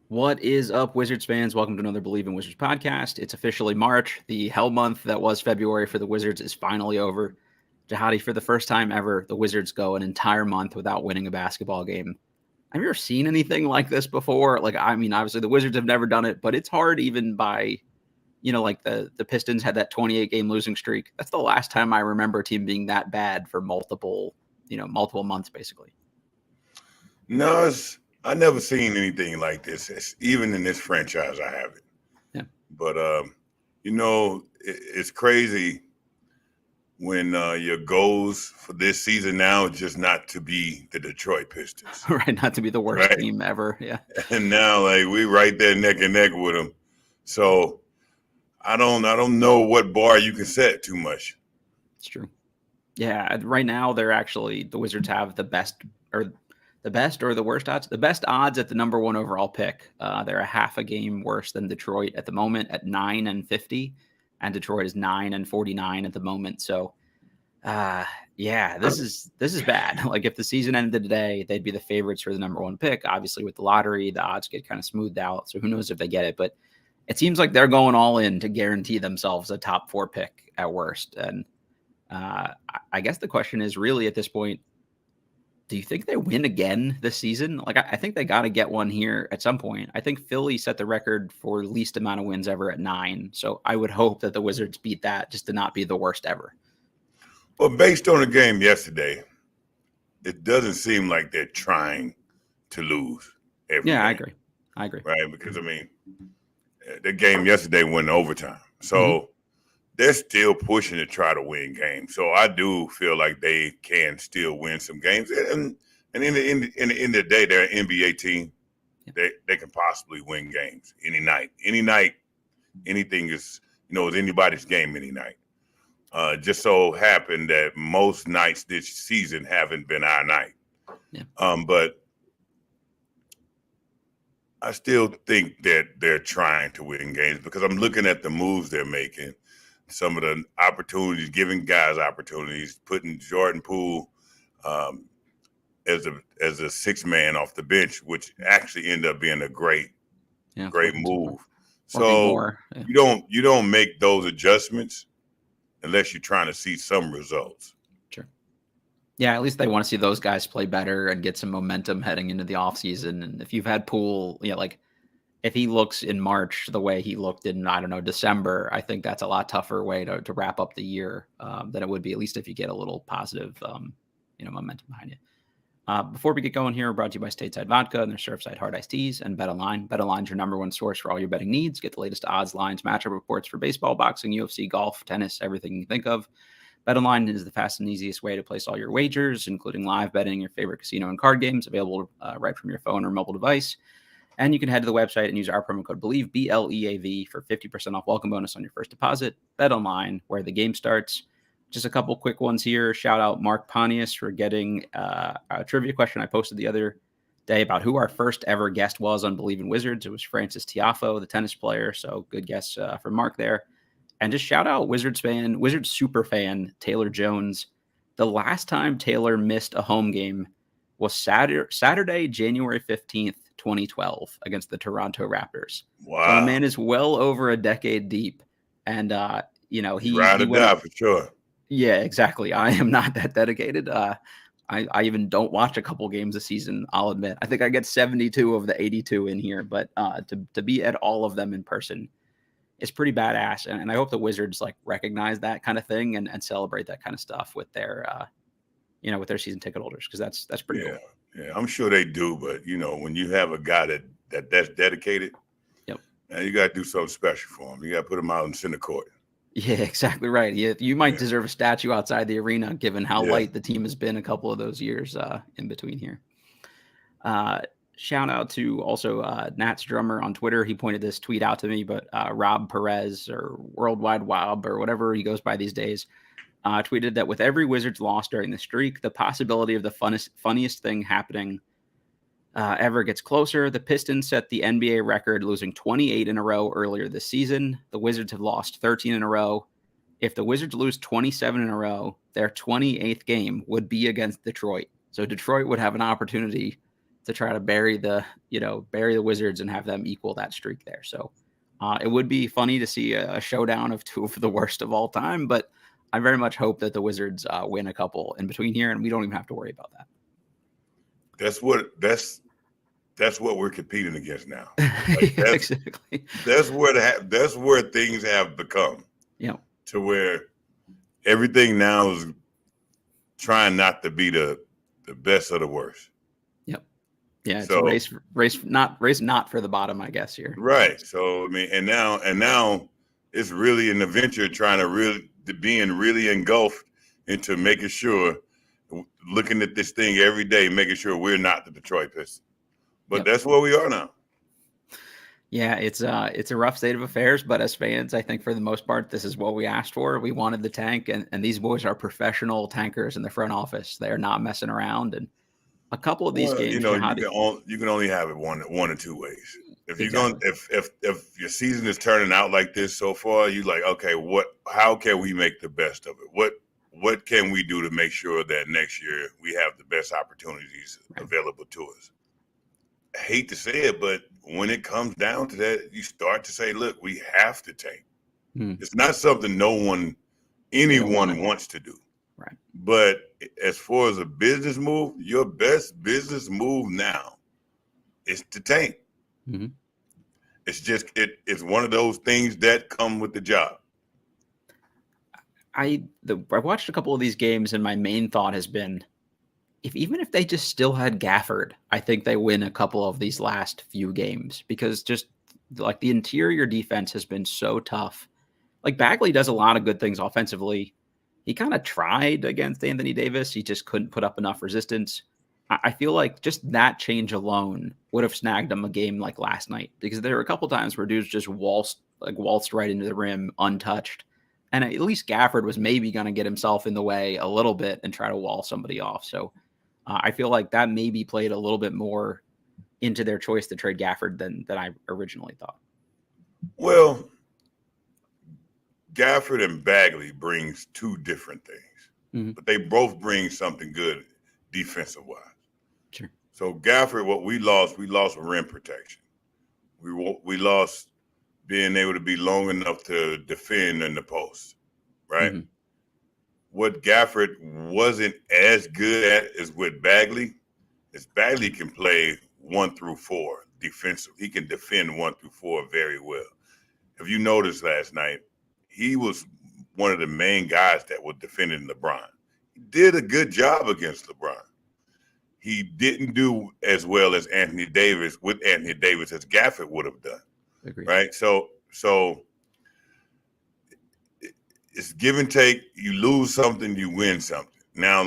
What is up, Wizards fans? Welcome to another Believe in Wizards podcast. It's officially March. The hell month that was February for the Wizards is finally over. Jahadi, for the first time ever, the Wizards go an entire month without winning a basketball game. Have you ever seen anything like this before? Obviously the Wizards have never done it, but it's hard even by, the Pistons had that 28-game losing streak. That's the last time I remember a team being that bad for multiple months, basically. No, I never seen anything like this. Even in this franchise, I haven't. Yeah. But it's crazy when your goals for this season now is just not to be the Detroit Pistons, right? Not to be the worst team ever. Yeah. And now, we right there neck and neck with them. So I don't know what bar you can set too much. It's true. Yeah. Right now, the Wizards have the best or the worst odds? The best odds at the number one overall pick. They're a half a game worse than Detroit at the moment at 9-50, and Detroit is 9-49 at the moment. So, this is bad. Like if the season ended today, they'd be the favorites for the number one pick. Obviously, with the lottery, the odds get kind of smoothed out. So who knows if they get it? But it seems like they're going all in to guarantee themselves a top 4 pick at worst. And I guess the question is really at this point, do you think they win again this season? I think they got to get one here at some point. I think Philly set the record for least amount of wins ever at 9. So I would hope that the Wizards beat that just to not be the worst ever. Well, based on the game yesterday, it doesn't seem like they're trying to lose every game. I agree. Right? Because, the game yesterday went in overtime. So they're still pushing to try to win games. So I do feel like they can still win some games. And in the end of the day, they're an NBA team. Yeah. They can possibly win games any night. Any night, anything is, it's anybody's game any night. Just so happened that most nights this season haven't been our night. Yeah. But I still think that they're trying to win games because I'm looking at the moves they're making. Some of the opportunities, giving guys opportunities, putting Jordan Poole as a sixth man off the bench, which actually ended up being a great move. So you don't make those adjustments unless you're trying to see some results. Sure. Yeah, at least they want to see those guys play better and get some momentum heading into the offseason. And if you've had Poole, if he looks in March the way he looked in, December, I think that's a lot tougher way to wrap up the year than it would be, at least if you get a little positive, momentum behind you. Before we get going here, we're brought to you by Stateside Vodka and their Surfside Hard Iced Teas and BetOnline. BetOnline is your number one source for all your betting needs. Get the latest odds, lines, matchup reports for baseball, boxing, UFC, golf, tennis, everything you think of. BetOnline is the fast and easiest way to place all your wagers, including live betting, your favorite casino and card games, available right from your phone or mobile device. And you can head to the website and use our promo code BELIEVE, BLEAV, for 50% off welcome bonus on your first deposit. BetOnline, where the game starts. Just a couple quick ones here. Shout out Mark Pontius for getting a trivia question I posted the other day about who our first ever guest was on Believe in Wizards. It was Francis Tiafoe, the tennis player. So good guess from Mark there. And just shout out Wizards super fan, Taylor Jones. The last time Taylor missed a home game was Saturday, January 15th, 2012 against the Toronto Raptors. Wow. So the man is well over a decade deep. And, he ride or die for sure. Yeah, exactly. I am not that dedicated. I even don't watch a couple games a season, I'll admit. I think I get 72 of the 82 in here, but to be at all of them in person is pretty badass. And I hope the Wizards recognize that kind of thing and celebrate that kind of stuff with their with their season ticket holders, because that's pretty cool. Yeah, I'm sure they do, but when you have a guy that's dedicated, you got to do something special for him. You got to put him out in center court. Yeah, exactly right. You might deserve a statue outside the arena, given how light the team has been a couple of those years in between here. Shout out to also Nat's drummer on Twitter. He pointed this tweet out to me, but Rob Perez, or Worldwide Wob, or whatever he goes by these days, tweeted that with every Wizards loss during the streak, the possibility of the funniest thing happening ever gets closer. The Pistons set the NBA record, losing 28 in a row earlier this season. The Wizards have lost 13 in a row. If the Wizards lose 27 in a row, their 28th game would be against Detroit. So Detroit would have an opportunity to try to bury the Wizards and have them equal that streak there. So it would be funny to see a showdown of two of the worst of all time, but I very much hope that the Wizards win a couple in between here, and we don't even have to worry about that. That's what we're competing against now. Like Exactly. That's where things have become. Yeah. To where everything now is trying not to be the best of the worst. Yep. Yeah, it's a race not for the bottom, I guess here. Right. So I mean, and now it's really an adventure trying to being really engulfed into making sure, looking at this thing every day, making sure we're not the Detroit Pistons. But that's where we are now. Yeah, it's a rough state of affairs, but as fans, I think for the most part, this is what we asked for. We wanted the tank, and these boys are professional tankers in the front office. They are not messing around. And a couple of these games, you can only have it one or two ways. If you're going, if your season is turning out like this so far, you like, okay, how can we make the best of it? What can we do to make sure that next year we have the best opportunities available to us? I hate to say it, but when it comes down to that, you start to say, look, we have to tank. It's not something anyone wants to do. Right. But as far as a business move, your best business move now is to tank. Mm-hmm. It's just it's one of those things that come with the job. I watched a couple of these games, and my main thought has been, even if they just still had Gafford, I think they win a couple of these last few games, because just like the interior defense has been so tough. Like Bagley does a lot of good things offensively. He kind of tried against Anthony Davis. He just couldn't put up enough resistance. I feel like just that change alone would have snagged him a game like last night, because there were a couple times where dudes just waltzed right into the rim untouched. And at least Gafford was maybe going to get himself in the way a little bit and try to wall somebody off. So I feel like that maybe played a little bit more into their choice to trade Gafford than I originally thought. Well, Gafford and Bagley brings two different things, but they both bring something good defensive-wise. Sure. So Gafford, what we lost rim protection. We lost being able to be long enough to defend in the post, right? Mm-hmm. What Gafford wasn't as good at is with Bagley. Is Bagley can play 1 through 4 defensive. He can defend 1 through 4 very well. If you noticed last night, he was one of the main guys that was defending LeBron. He did a good job against LeBron. He didn't do as well as Anthony Davis as Gafford would have done. Agreed. Right? So it's give and take. You lose something, you win something. Now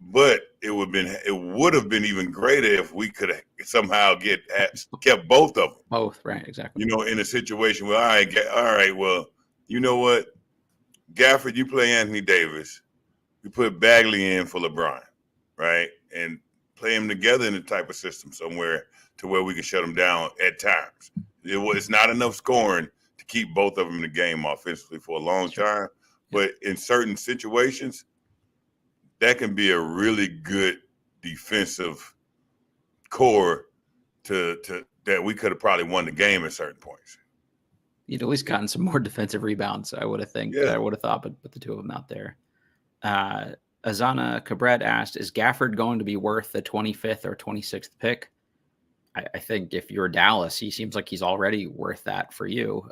but it would have been even greater if we could have somehow kept both of them. Both, right? Exactly. In a situation where all right, well, you know what, Gafford, you play Anthony Davis, you put Bagley in for LeBron, right, and play them together in a type of system somewhere to where we can shut them down at times. It's not enough scoring to keep both of them in the game offensively for a long time, but in certain situations, that can be a really good defensive core to that we could have probably won the game at certain points. You'd at least gotten some more defensive rebounds, I would have thought, but put the two of them out there. Azana Cabret asked, is Gafford going to be worth the 25th or 26th pick? I think if you're Dallas, he seems like he's already worth that for you.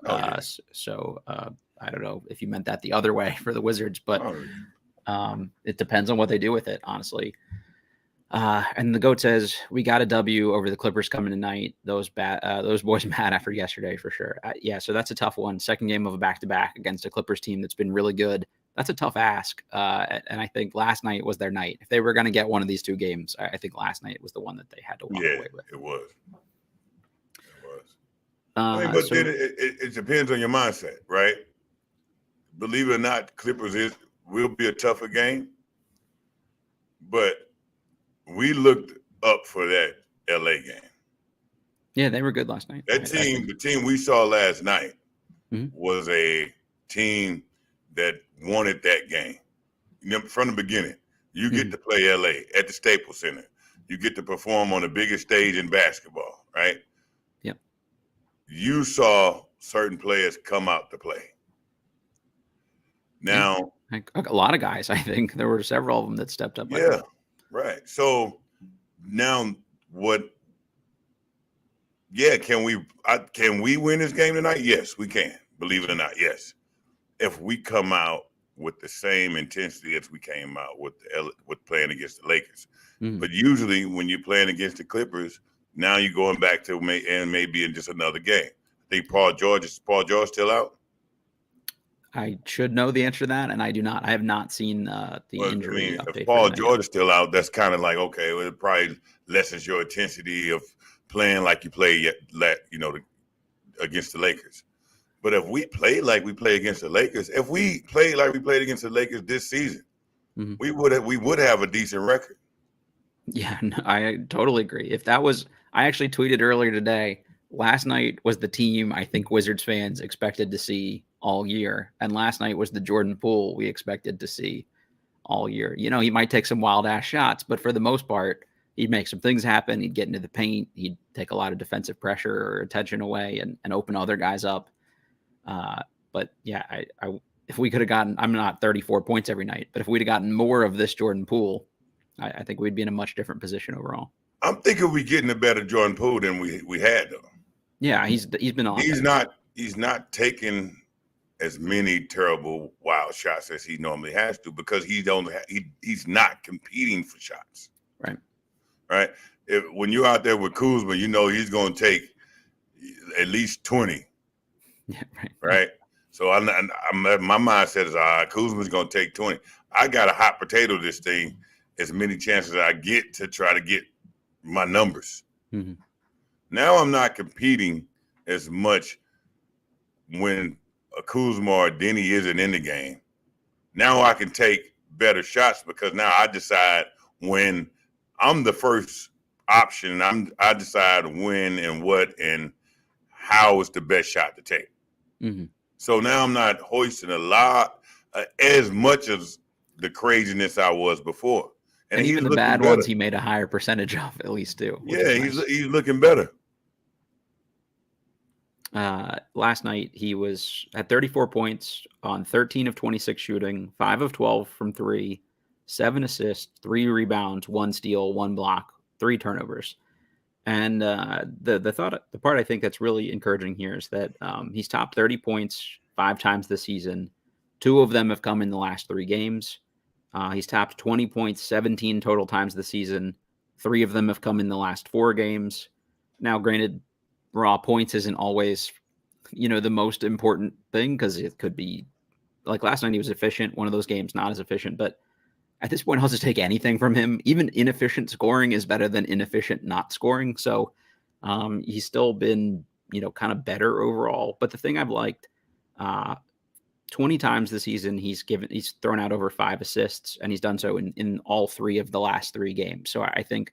So I don't know if you meant that the other way for the Wizards, but it depends on what they do with it, honestly. And the GOAT says, we got a W over the Clippers coming tonight. Those boys mad after yesterday for sure. So that's a tough one. Second game of a back-to-back against a Clippers team that's been really good. That's a tough ask. And I think last night was their night. If they were going to get one of these two games, I think last night was the one that they had to walk away with. It was. But then it depends on your mindset, right? Believe it or not, Clippers will be a tougher game. But we looked up for that LA game. Yeah, they were good last night. The team we saw last night was a team that wanted that game. From the beginning, you get to play LA at the Staples Center. You get to perform on the biggest stage in basketball, right? Yep. You saw certain players come out to play. Now, a lot of guys, I think there were several of them that stepped up. Yeah, right. So now what? Yeah, can we win this game tonight? Yes, we can. Believe it or not, yes. If we come out with the same intensity as we came out with playing against the Lakers. But usually when you're playing against the Clippers, now you're going back to maybe in just another game. I think Paul George still out? I should know the answer to that, and I do not. I have not seen the injury update. If Paul George is still out, that's kind of like, okay, well, it probably lessens your intensity of playing like you play, against the Lakers. But if we play like we play against the Lakers, if we play like we played against the Lakers this season, we would have a decent record. Yeah, no, I totally agree. If that was, I actually tweeted earlier today, last night was the team I think Wizards fans expected to see all year. And last night was the Jordan Poole we expected to see all year. You know, he might take some wild ass shots, but for the most part, he'd make some things happen. He'd get into the paint. He'd take a lot of defensive pressure or attention away and open other guys up. But yeah, if we could have gotten, I'm not 34 points every night, but if we'd have gotten more of this Jordan Poole, I think we'd be in a much different position overall. I'm thinking we're getting a better Jordan Poole than we had though. Yeah, he's been on. He's not taking as many terrible wild shots as he normally has to because he's not competing for shots. Right. When you're out there with Kuzma, you know he's going to take at least 20. Yeah. Right. So my mindset is, all right, Kuzma's going to take 20. I got a hot potato this thing as many chances as I get to try to get my numbers. Mm-hmm. Now I'm not competing as much when a Kuzma or Deni isn't in the game. Now I can take better shots because now I decide when I'm the first option. I decide when and what and how is the best shot to take. Mm-hmm. So now I'm not hoisting a lot as much as the craziness I was before. And even the bad ones, he made a higher percentage of, at least too. Yeah, he's looking better. Last night he was at 34 points on 13 of 26 shooting, 5 of 12 from 3, 7 assists, 3 rebounds, 1 steal, 1 block, 3 turnovers. And the part I think that's really encouraging here is that he's topped 30 points 5 times this season. 2 of them have come in the last 3 games. He's topped 20 points 17 total times this season. 3 of them have come in the last 4 games. Now, granted, raw points isn't always, the most important thing because it could be like last night he was efficient. One of those games not as efficient, but at this point I'll just take anything from him. Even inefficient scoring is better than inefficient not scoring. So he's still been, kind of better overall. But the thing I've liked, 20 times this season, he's thrown out over 5 assists, and he's done so in all 3 of the last 3 games. So I think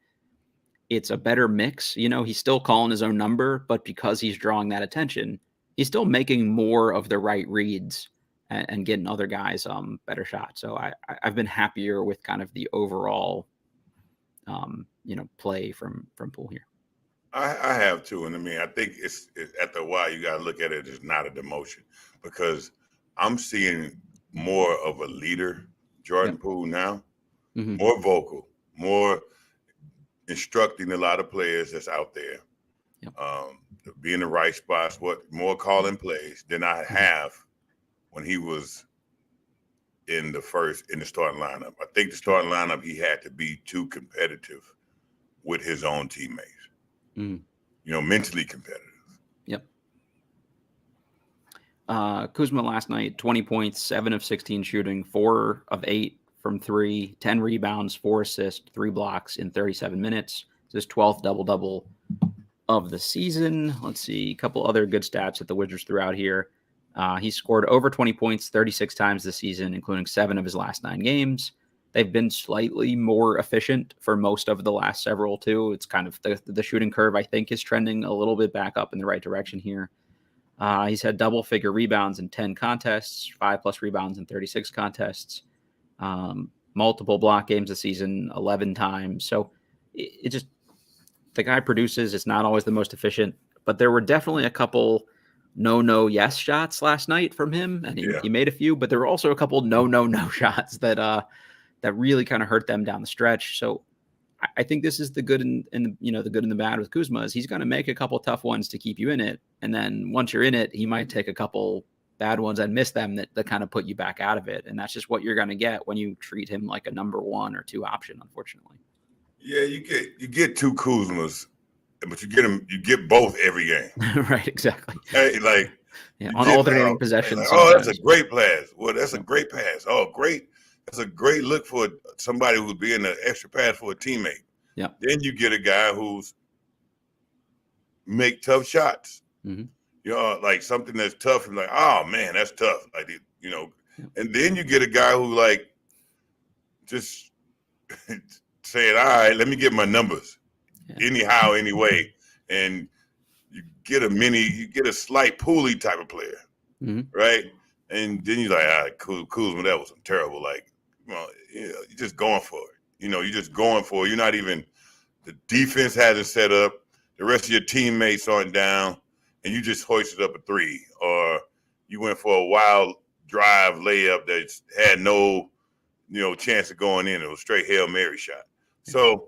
it's a better mix. He's still calling his own number, but because he's drawing that attention, he's still making more of the right reads and getting other guys better shots. So I've been happier with kind of the overall, play from Poole here. I have too, and I think it's after a while you got to look at it as not a demotion because I'm seeing more of a leader, Jordan Poole now, more vocal, more instructing a lot of players that's out there, be in the right spots, more calling plays than I have when he was in the starting lineup. I think the starting lineup, he had to be too competitive with his own teammates, mentally competitive. Yep. Kuzma last night, 20 points, 7 of 16 shooting, 4 of 8 from 3, 10 rebounds, 4 assists, 3 blocks in 37 minutes. It's his 12th double-double of the season. Let's see, a couple other good stats that the Wizards threw out here. He scored over 20 points 36 times this season, including 7 of his last 9 games. They've been slightly more efficient for most of the last several, too. It's kind of the shooting curve, I think, is trending a little bit back up in the right direction here. He's had double-figure rebounds in 10 contests, 5+ rebounds in 36 contests, multiple block games this season, 11 times. So it just, the guy produces. It's not always the most efficient, but there were definitely a couple yes shots last night from him, and he made a few, but there were also a couple no shots that really kind of hurt them down the stretch. So I think this is the good and the good and the bad with Kuzma is he's going to make a couple tough ones to keep you in it, and then once you're in it, he might take a couple bad ones and miss them that kind of put you back out of it, and that's just what you're going to get when you treat him like a number 1 or 2 option, unfortunately. Yeah, you get 2 Kuzmas, but you get both every game. Right, exactly. Hey, on alternating possessions. That's a great pass. Well, that's a great pass. Oh, great. That's a great look for somebody who's being an extra pass for a teammate. Yeah. Then you get a guy who's make tough shots. Mm-hmm. Like something that's tough and like, oh man, that's tough. And then you get a guy who just saying, all right, let me get my numbers anyhow, anyway. And you get a slight Poole type of player, right? And then you're like, all right, Kuzma, that was terrible. You're just going for it. You're just going for it. You're not even, the defense hasn't set up. The rest of your teammates aren't down, and you just hoisted up a 3. Or you went for a wild drive layup that had no, chance of going in. It was straight Hail Mary shot. So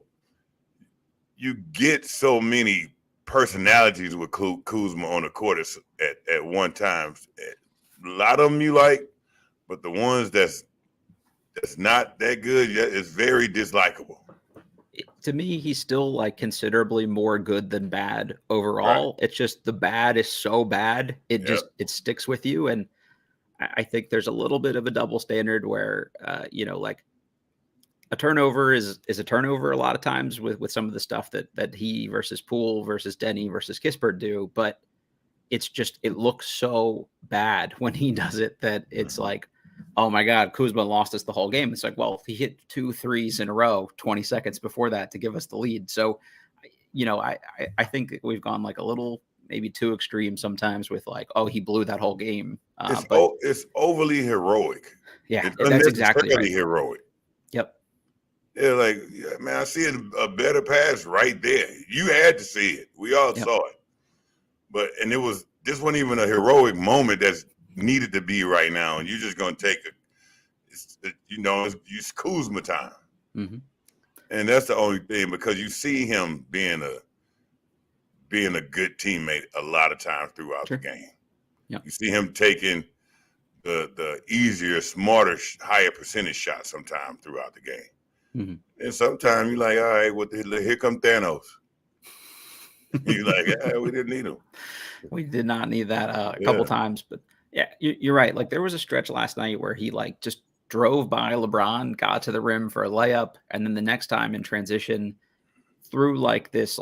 you get so many personalities with Kuzma on the court at one time. A lot of them you like, but the ones that's not that good yet is very dislikable. To me, he's still considerably more good than bad overall. Right. It's just the bad is so bad it sticks with you, and I think there's a little bit of a double standard where a turnover is a turnover a lot of times with some of the stuff that he versus Poole versus Deni versus Kispert do, but it's just, it looks so bad when he does it that it's like, oh my God, Kuzma lost us the whole game. It's like, well, he hit 2 threes in a row 20 seconds before that to give us the lead. So, I think we've gone a little, maybe too extreme sometimes with he blew that whole game. It's overly heroic. Yeah, that's exactly right. Heroic. Yep. Yeah, man, I see a better pass right there. You had to see it. We all saw it. This wasn't even a heroic moment that's needed to be right now, and you're just gonna take it's Kuzma time, and that's the only thing, because you see him being a good teammate a lot of times throughout the game. Yep. You see him taking the easier, smarter, higher percentage shots sometimes throughout the game, and sometimes you're like, all right, here come Thanos. You're like, yeah, we didn't need him. We did not need that a couple times, but yeah, you're right. There was a stretch last night where he just drove by LeBron, got to the rim for a layup, and then the next time in transition threw this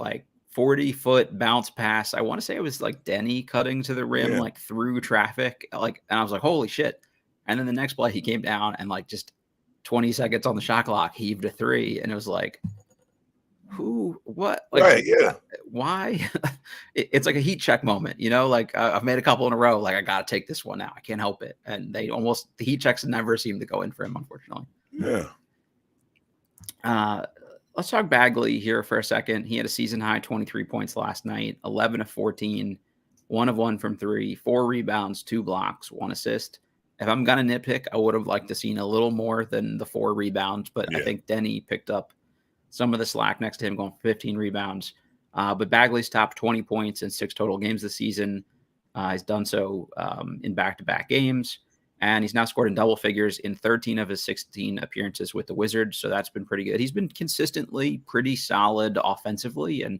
40-foot bounce pass. I want to say it was Deni cutting to the rim, through traffic, and I was like, holy shit. And then the next play he came down and just 20 seconds on the shot clock, heaved a 3, and it was like, who, what, right, yeah, why? It's like a heat check moment, I've made a couple in a row, I gotta take this one now, I can't help it, and the heat checks never seem to go in for him, unfortunately. Let's talk Bagley here for a second. He had a season high 23 points last night, 11 of 14, 1 of 1 from 3, 4 rebounds, 2 blocks, 1 assist. If I'm gonna nitpick, I would have liked to seen a little more than the 4 rebounds, but I think Deni picked up some of the slack next to him, going for 15 rebounds. But Bagley's top 20 points in 6 total games this season. He's done so in back-to-back games, and he's now scored in double figures in 13 of his 16 appearances with the Wizards, so that's been pretty good. He's been consistently pretty solid offensively, and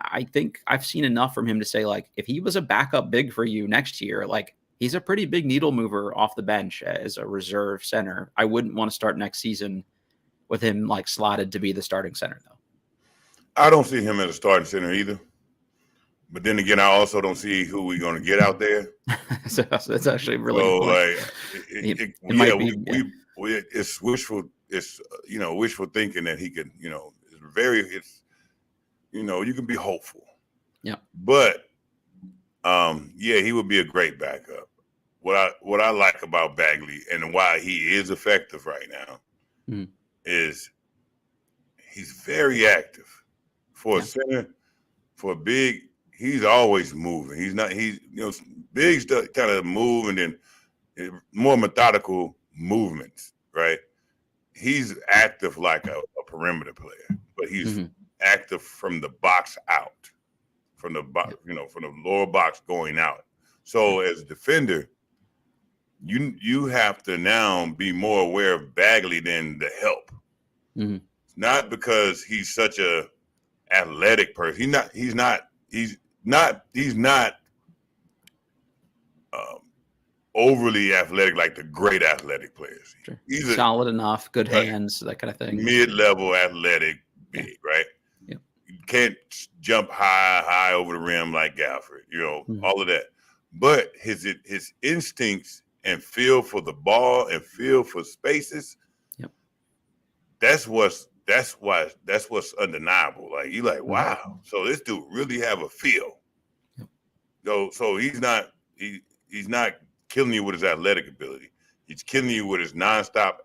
I think I've seen enough from him to say, if he was a backup big for you next year, he's a pretty big needle mover off the bench as a reserve center. I wouldn't want to start next season with him slotted to be the starting center, though. I don't see him as a starting center either. But then again, I also don't see who we're going to get out there. So that's actually really good point. It's wishful. It's wishful thinking that he could. You can be hopeful. Yeah. But he would be a great backup. What I like about Bagley and why he is effective right now is He's very active for a center, for a big. He's always moving. Big stuff kind of move and then more methodical movements, right? He's active like a perimeter player, but he's active from the box out, from the box, from the lower box going out. So as a defender, you have to now be more aware of Bagley than the help. Not because he's such a athletic person. He's not overly athletic like the great athletic players. Sure. He's solid enough, good hands, that kind of thing. Mid-level athletic, big, right? Yep. You can't jump high over the rim like Gafford, all of that. But his instincts and feel for the ball and feel for spaces, that's what's undeniable. Like you're like, wow. So this dude really have a feel. So he's not killing you with his athletic ability. He's killing you with his nonstop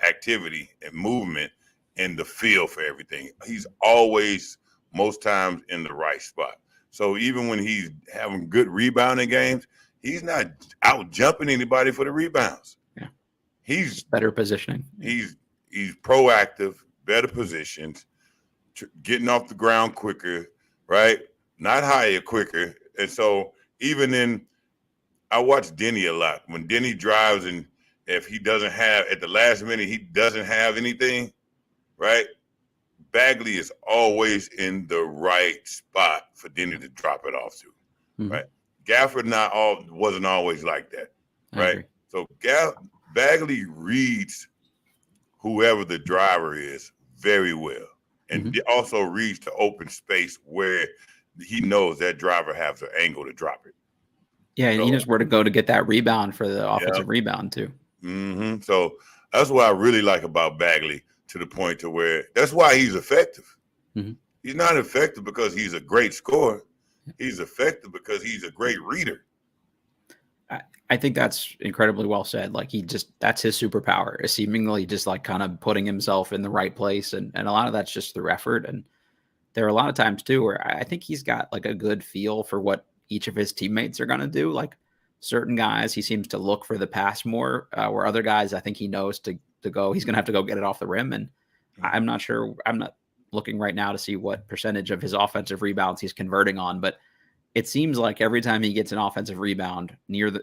activity and movement and the feel for everything. He's always, most times, in the right spot. So even when he's having good rebounding games, he's not out jumping anybody for the rebounds. Yeah, he's better positioning. He's proactive, better positions, getting off the ground quicker, right? Not higher, quicker. And so I watch Deni a lot. When Deni drives and if he doesn't have, at the last minute, he doesn't have anything, right? Bagley is always in the right spot for Deni to drop it off to, right? Gafford wasn't always like that, right? So Bagley reads whoever the driver is very well, and also reads the open space where he knows that driver has an angle to drop it. Yeah, and he knows where to go to get that rebound for the offensive rebound too. So that's what I really like about Bagley, to the point to where that's why he's effective. He's not effective because he's a great scorer. He's effective because he's a great reader. I think that's incredibly well said. Like that's his superpower, is seemingly just like kind of putting himself in the right place. And a lot of that's just through effort. And there are a lot of times too, where I think he's got like a good feel for what each of his teammates are going to do. Like certain guys, he seems to look for the pass more, where other guys, I think he knows to go, he's going to have to go get it off the rim. And I'm not sure, I'm not looking right now to see what percentage of his offensive rebounds he's converting on, but it seems like every time he gets an offensive rebound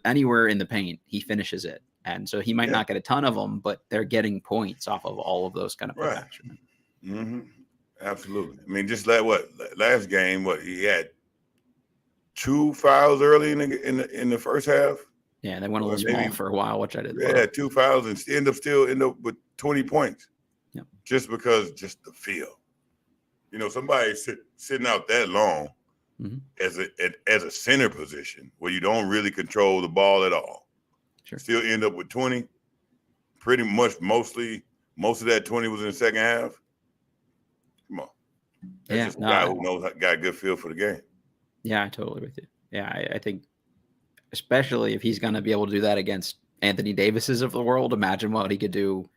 anywhere in the paint, he finishes it. And so he might not get a ton of them, but they're getting points off of all of those kind of possessions. Absolutely. I mean, just like last game, he had 2 fouls early in the first half. Yeah, they went a little small for a while, which I did. Yeah, 2 fouls and end up with 20 points. Yeah, just the feel. Somebody sitting out that long as a center position where you don't really control the ball at all. Sure. Still end up with 20. Pretty much most of that 20 was in the second half. Come on. That's just a guy who got a good feel for the game. Yeah, I totally with you. Yeah, I think especially if he's going to be able to do that against Anthony Davises of the world, imagine what he could do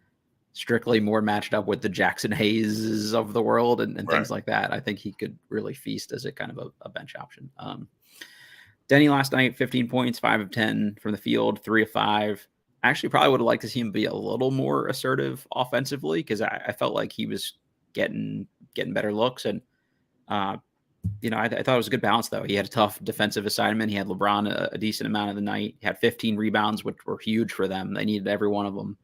strictly more matched up with the Jackson Hayes of the world and things like that. I think he could really feast as a kind of a bench option. Deni last night, 15 points, 5 of 10 from the field, 3 of 5. I actually probably would have liked to see him be a little more assertive offensively, because I felt like he was getting better looks. And, I thought it was a good balance, though. He had a tough defensive assignment. He had LeBron a decent amount of the night. He had 15 rebounds, which were huge for them. They needed every one of them.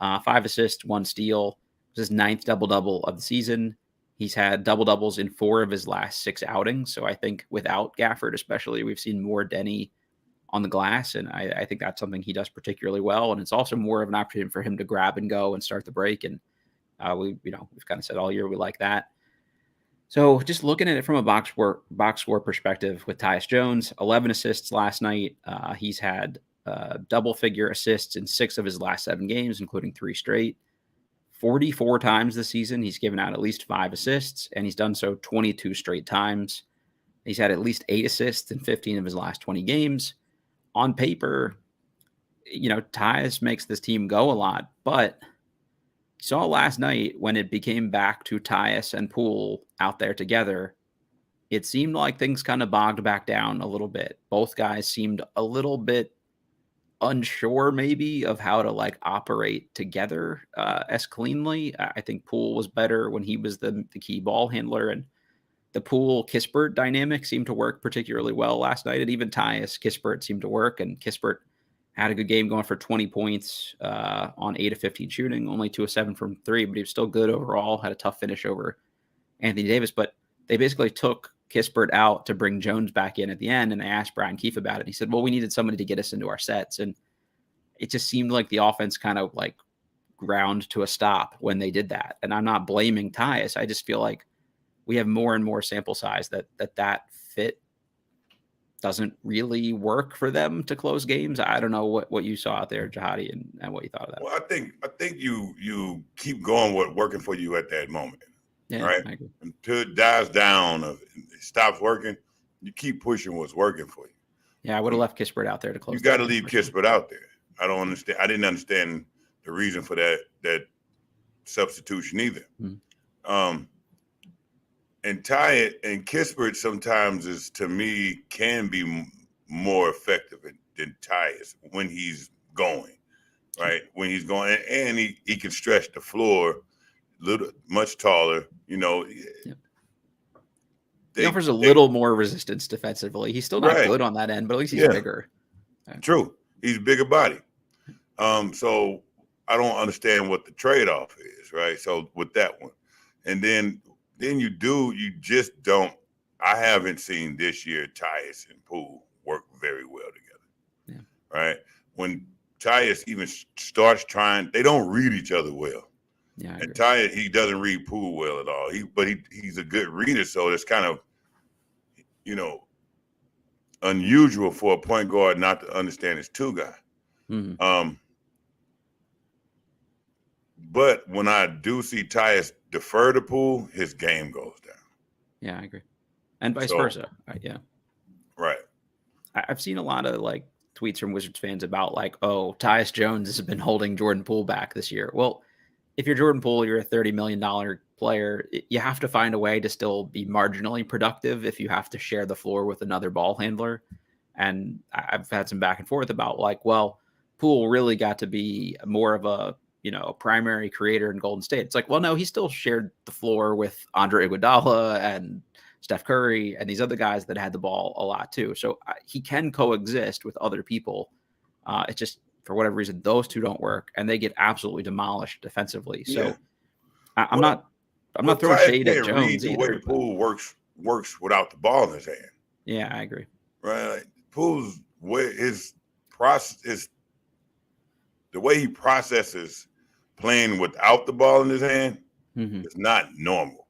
5 assists, 1 steal. It was his 9th double-double of the season. He's had double-doubles in 4 of his last 6 outings. So I think without Gafford especially, we've seen more Deni on the glass, and I think that's something he does particularly well. And it's also more of an opportunity for him to grab and go and start the break. And we've kind of said all year we like that. So just looking at it from a box score perspective with Tyus Jones, 11 assists last night. He's had double-figure assists in 6 of his last 7 games, including 3 straight. 44 times this season, he's given out at least 5 assists, and he's done so 22 straight times. He's had at least 8 assists in 15 of his last 20 games. On paper, Tyus makes this team go a lot, but saw last night when it became back to Tyus and Poole out there together, it seemed like things kind of bogged back down a little bit. Both guys seemed a little bit unsure maybe of how to like operate together as cleanly. I think Poole was better when he was the key ball handler, and the Poole Kispert dynamic seemed to work particularly well last night. And even Tyus Kispert seemed to work, and Kispert had a good game going for 20 points on 8 of 15 shooting, only 2 of 7 from 3, but he was still good overall. Had a tough finish over Anthony Davis, but they basically took Kispert out to bring Jones back in at the end, and they asked Brian Keefe about it. He said, well, we needed somebody to get us into our sets, and it just seemed like the offense kind of like ground to a stop when they did that. And I'm not blaming Tyus. I just feel like we have more and more sample size that fit doesn't really work for them to close games. I don't know what you saw out there, Jahadi, and what you thought of that. Well, I think you keep going with working for you at that moment. Yeah, right? I agree. Until it dies down, it stops working, you keep pushing what's working for you. Yeah, I would have left Kispert out there to close. You got to leave Kispert out there. I don't understand. I didn't understand the reason for that substitution either. Mm-hmm. And Kispert sometimes to me can be more effective than Tyus when he's going, right? When he's going, and he can stretch the floor much taller, Yep. He offers a little more resistance defensively. He's still not good on that end, but at least he's bigger. True. He's a bigger body. So I don't understand what the trade-off is, right? So with that one. And then you just don't. I haven't seen this year Tyus and Poole work very well together. Yeah. Right? When Tyus even starts trying, they don't read each other well. Yeah, and Tyus, he doesn't read Poole well at all. He's a good reader, so it's kind of, unusual for a point guard not to understand his two guy. Mm-hmm. But when I do see Tyus defer to Poole, his game goes down. Yeah, I agree, and vice versa. Yeah, right. I've seen a lot of like tweets from Wizards fans about like, oh, Tyus Jones has been holding Jordan Poole back this year. Well, if you're Jordan Poole, you're a $30 million player. You have to find a way to still be marginally productive if you have to share the floor with another ball handler. And I've had some back and forth about like, well, Poole really got to be more of a, primary creator in Golden State. It's like, well, no, he still shared the floor with Andre Iguodala and Steph Curry and these other guys that had the ball a lot too. So he can coexist with other people. It's just, for whatever reason, those two don't work, and they get absolutely demolished defensively. So I'm not throwing shade at Jones either. The way Poole works without the ball in his hand. Yeah, I agree. Right, Poole's way his process, the way he processes playing without the ball in his hand is not normal,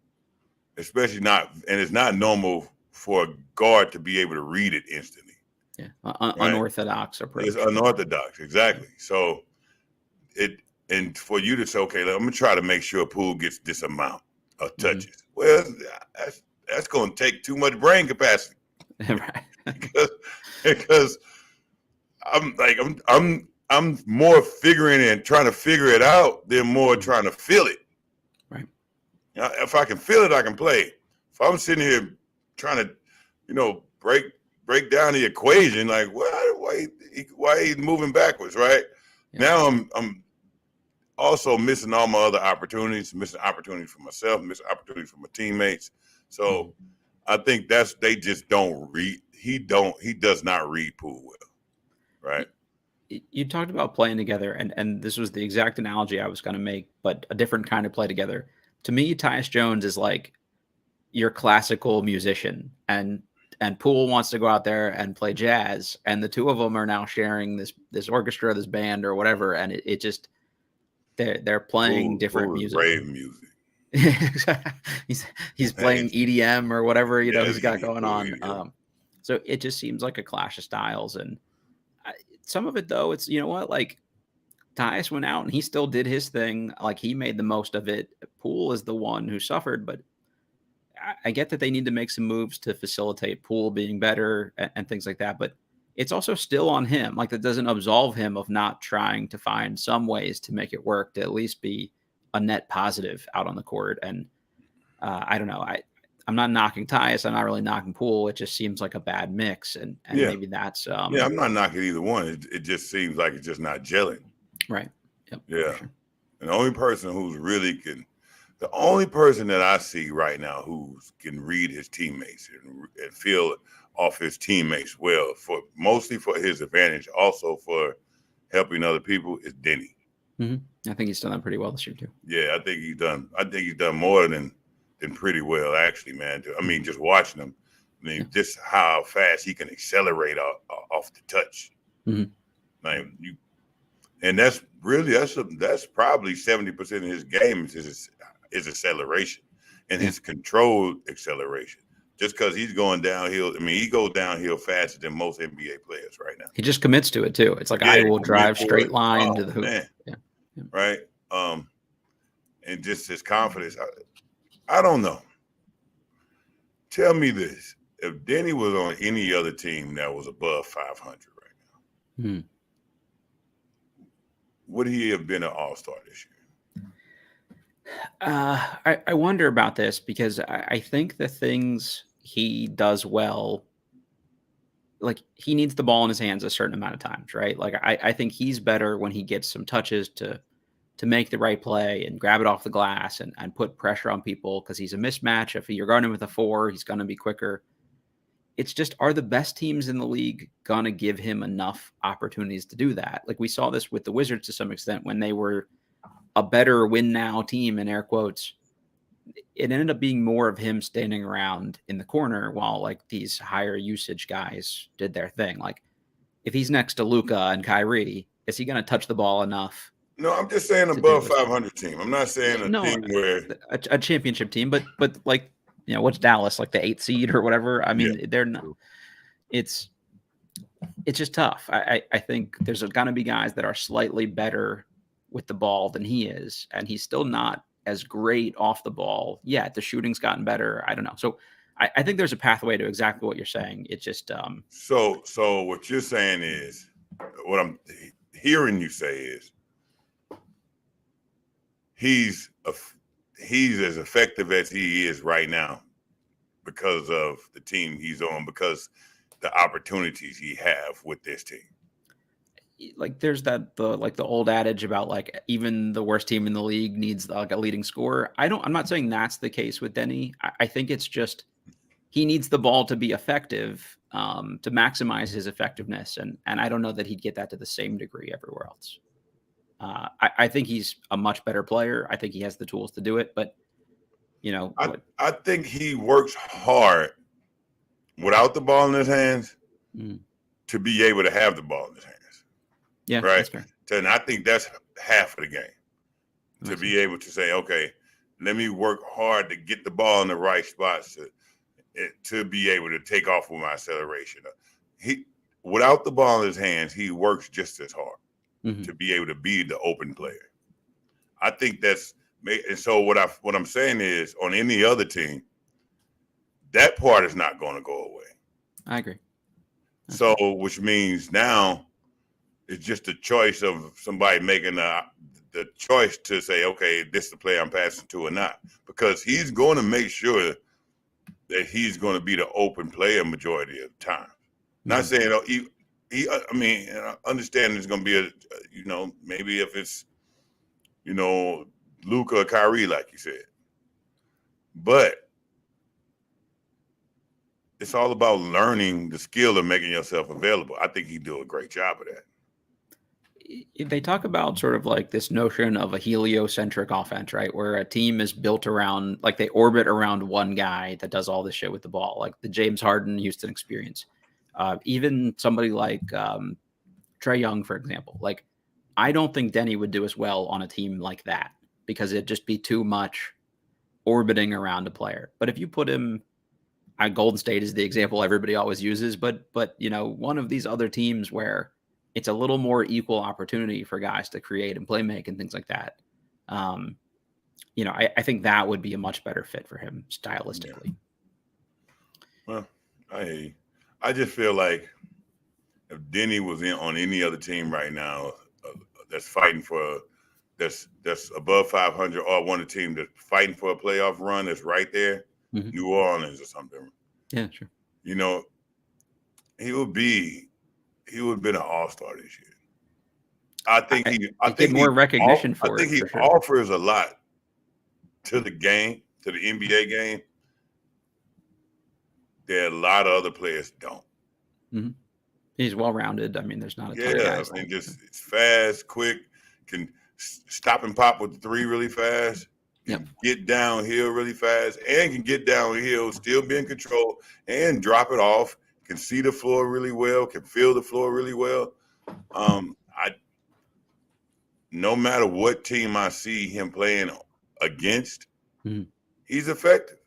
especially not, and it's not normal for a guard to be able to read it instantly. Yeah, unorthodox approach. It's unorthodox, exactly. So and for you to say, okay, I'm gonna try to make sure Poole gets this amount of touches. Well, that's going to take too much brain capacity, right? because I'm more figuring and trying to figure it out than more trying to feel it. Right. If I can feel it, I can play. If I'm sitting here trying to, break down the equation, like why he's moving backwards, right? Yeah. Now I'm also missing all my other opportunities, missing opportunities for myself, missing opportunities for my teammates. So I think they just don't read. He does not read Poole well, right? You talked about playing together, and this was the exact analogy I was going to make, but a different kind of play together. To me, Tyus Jones is like your classical musician, and Poole wants to go out there and play jazz, and the two of them are now sharing this orchestra, this band, or whatever, and it just they're playing different music. Rave music. he's playing EDM or whatever he's got going on. So it just seems like a clash of styles, and some of it though, it's like Tyus went out and he still did his thing, like he made the most of it. Poole is the one who suffered, but I get that they need to make some moves to facilitate Poole being better and things like that, but it's also still on him. Like that doesn't absolve him of not trying to find some ways to make it work, to at least be a net positive out on the court. And I don't know. I'm not knocking Tyus. I'm not really knocking Poole. It just seems like a bad mix. And maybe that's I'm not knocking either one. It just seems like it's just not gelling. Right. Yep, yeah. Sure. And the only person who's really the only person that I see right now who can read his teammates and feel off his teammates well, mostly for his advantage, also for helping other people, is Deni. I think he's done that pretty well this year too. Yeah, I think he's done more than pretty well, actually, man. I mean, just watching him, just how fast he can accelerate off the touch. Like and that's probably 70% of his game is acceleration and his controlled acceleration. Just because he's going downhill, he goes downhill faster than most NBA players right now. He just commits to it too. It's like I will drive straight line to the hoop. Man. Yeah. Right. And just his confidence. I don't know. Tell me this: if Deni was on any other team that was above 500 right now, would he have been an all-star this year? I wonder about this because I think the things he does well, like he needs the ball in his hands a certain amount of times, right? Like I think he's better when he gets some touches to make the right play and grab it off the glass and put pressure on people because he's a mismatch. If you're guarding him with a 4, he's going to be quicker. It's just, are the best teams in the league going to give him enough opportunities to do that? Like we saw this with the Wizards to some extent when they were a better win now team, in air quotes. It ended up being more of him standing around in the corner while like these higher usage guys did their thing. Like if he's next to Luka and Kyrie, is he going to touch the ball enough? No, I'm just saying above 500 team. I'm not saying a team where a championship team, but like, what's Dallas, like the 8th seed or whatever? I mean, they're not. It's just tough. I think there's going to be guys that are slightly better with the ball than he is, and he's still not as great off the ball yet. The shooting's gotten better. I don't know. So I think there's a pathway to exactly what you're saying. It's just So what you're saying is, what I'm hearing you say is, he's as effective as he is right now because of the team he's on, because the opportunities he have with this team. Like there's the old adage about like even the worst team in the league needs like a leading scorer. I'm not saying that's the case with Deni. I think it's just he needs the ball to be effective, to maximize his effectiveness, and I don't know that he'd get that to the same degree everywhere else. I think he's a much better player. I think he has the tools to do it, but I think he works hard without the ball in his hands to be able to have the ball in his hands. Yeah, right. That's fair. And I think that's half of the game, to be able to say, okay, let me work hard to get the ball in the right spots to be able to take off with my acceleration. Without the ball in his hands, he works just as hard to be able to be the open player. I think that's, and so what I'm saying is, on any other team, that part is not going to go away. I agree. So, which means now it's just a choice of somebody making the choice to say, okay, this is the player I'm passing to or not, because he's going to make sure that he's going to be the open player majority of the time. Not saying, I understand there's going to be maybe if it's, Luka or Kyrie, like you said, but it's all about learning the skill of making yourself available. I think he'd do a great job of that. They talk about sort of like this notion of a heliocentric offense, right? Where a team is built around, like they orbit around one guy that does all this shit with the ball, like the James Harden Houston experience. Even somebody like Trae Young, for example. Like, I don't think Deni would do as well on a team like that because it'd just be too much orbiting around a player. But if you put him, Golden State is the example everybody always uses, but one of these other teams where it's a little more equal opportunity for guys to create and play make and things like that. I think that would be a much better fit for him stylistically. Yeah. Well, I just feel like if Deni was on any other team right now that's fighting for that's above 500 or one of the teams that's fighting for a playoff run that's right there, New Orleans or something. Yeah, sure. You know, he would have been an all-star this year. I think he get more recognition for it. I think he offers a lot to the game, to the NBA game, that a lot of other players don't. Mm-hmm. He's well-rounded. I mean, there's not a ton of guys. I mean, it's fast, quick, can stop and pop with the three really fast, can get downhill really fast, and can get downhill, still be in control, and drop it off, can see the floor really well, can feel the floor really well. No matter what team I see him playing against, he's effective.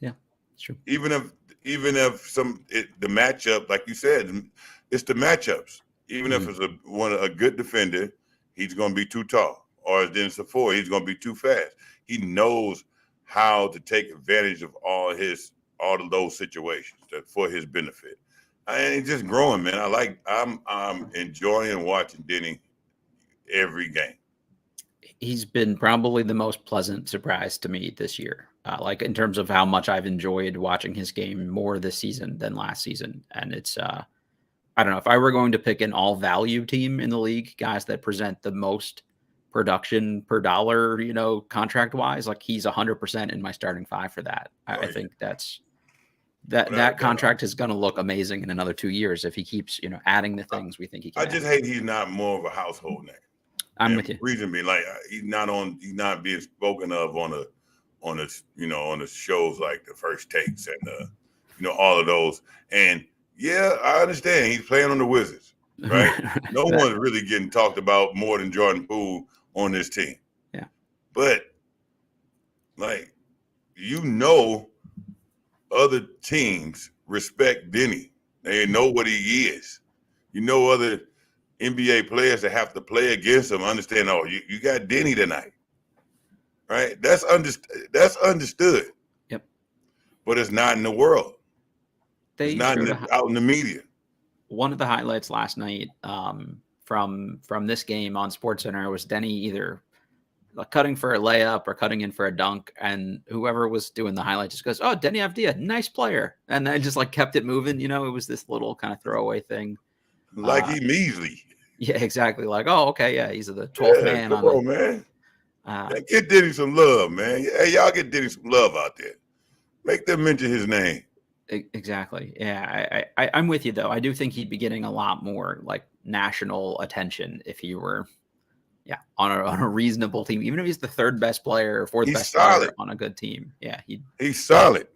Yeah, that's true. Even if the matchup, like you said, it's the matchups. Even if it's a good defender, he's going to be too tall, or then it's a four, he's going to be too fast. He knows how to take advantage of all of those situations for his benefit. And he's just growing, man. I'm enjoying watching Deni every game. He's been probably the most pleasant surprise to me this year. Like in terms of how much I've enjoyed watching his game more this season than last season. And it's, I don't know, if I were going to pick an all value team in the league, guys that present the most production per dollar, contract wise, like he's 100% in my starting five for that. I think that contract is going to look amazing in another 2 years if he keeps, adding the things we think he can. I just hate he's not more of a household name. I'm with you. Reason being, like he's not being spoken of on the shows like the First Takes and all of those. And yeah, I understand he's playing on the Wizards, right? No one's really getting talked about more than Jordan Poole on this team. Yeah, but other teams respect Deni. They know what he is. Other NBA players that have to play against him understand, you got Deni tonight, right? That's understood. Yep. But it's not in the world. It's not out in the media. One of the highlights last night from this game on SportsCenter was Deni either cutting for a layup or cutting in for a dunk, and whoever was doing the highlight just goes, "Oh, Deni Avdija, nice player," and then just kept it moving. It was this little kind of throwaway thing. Like he measly. Yeah, exactly. Like, oh, okay, yeah, he's the 12th man. Come on, man. Get Deni some love, man. Hey, y'all get Deni some love out there. Make them mention his name. Exactly. Yeah, I'm with you, though. I do think he'd be getting a lot more, national attention if he were, on a reasonable team. Even if he's the third best player or fourth best player on a good team. Yeah, he's solid.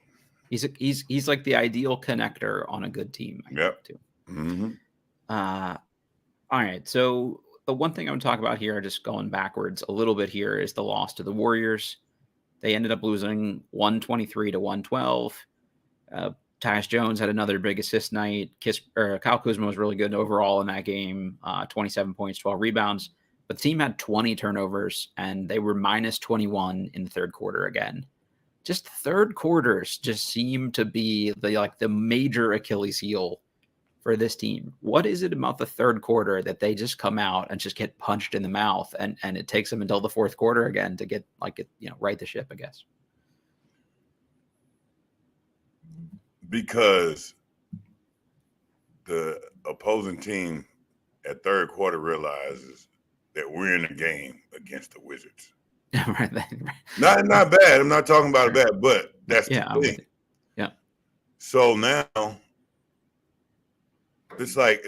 He's like the ideal connector on a good team. Yep. Too. Mm-hmm. All right. So the one thing I would talk about here, just going backwards a little bit here, is the loss to the Warriors. They ended up losing 123-112. Tyus Jones had another big assist night. Kyle Kuzma was really good overall in that game. 27 points, 12 rebounds. But the team had 20 turnovers, and they were minus 21 in the third quarter again. Just third quarters just seem to be the major Achilles heel for this team. What is it about the third quarter that they just come out and just get punched in the mouth, and it takes them until the fourth quarter again to get right the ship, I guess? Because the opposing team at third quarter realizes that we're in a game against the Wizards. Right. Not bad. I'm not talking about it bad, but that's the thing. Yeah. So now it's like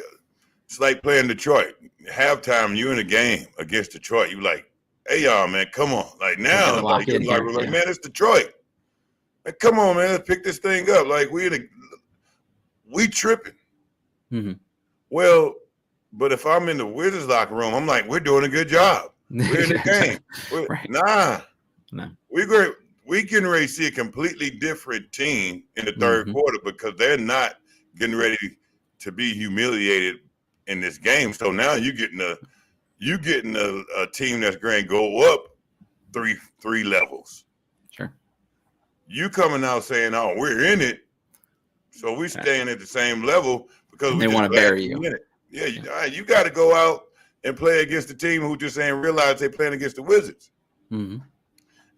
playing Detroit. Halftime, you're in a game against Detroit. You like, hey y'all, man, come on. Like now, man, it's Detroit. Like, come on, man, let's pick this thing up. Like we tripping. Mm-hmm. Well, but if I'm in the Wizards locker room, I'm like, we're doing a good job. We're in the game. Right. No. We getting ready to see a completely different team in the third quarter because they're not getting ready to be humiliated in this game. So now you getting a team that's going to go up three levels. Sure. You coming out saying, "Oh, we're in it," so we staying at the same level because they want to bury you. Yeah, you got to go out and play against the team who just ain't realize they're playing against the Wizards. Mm-hmm.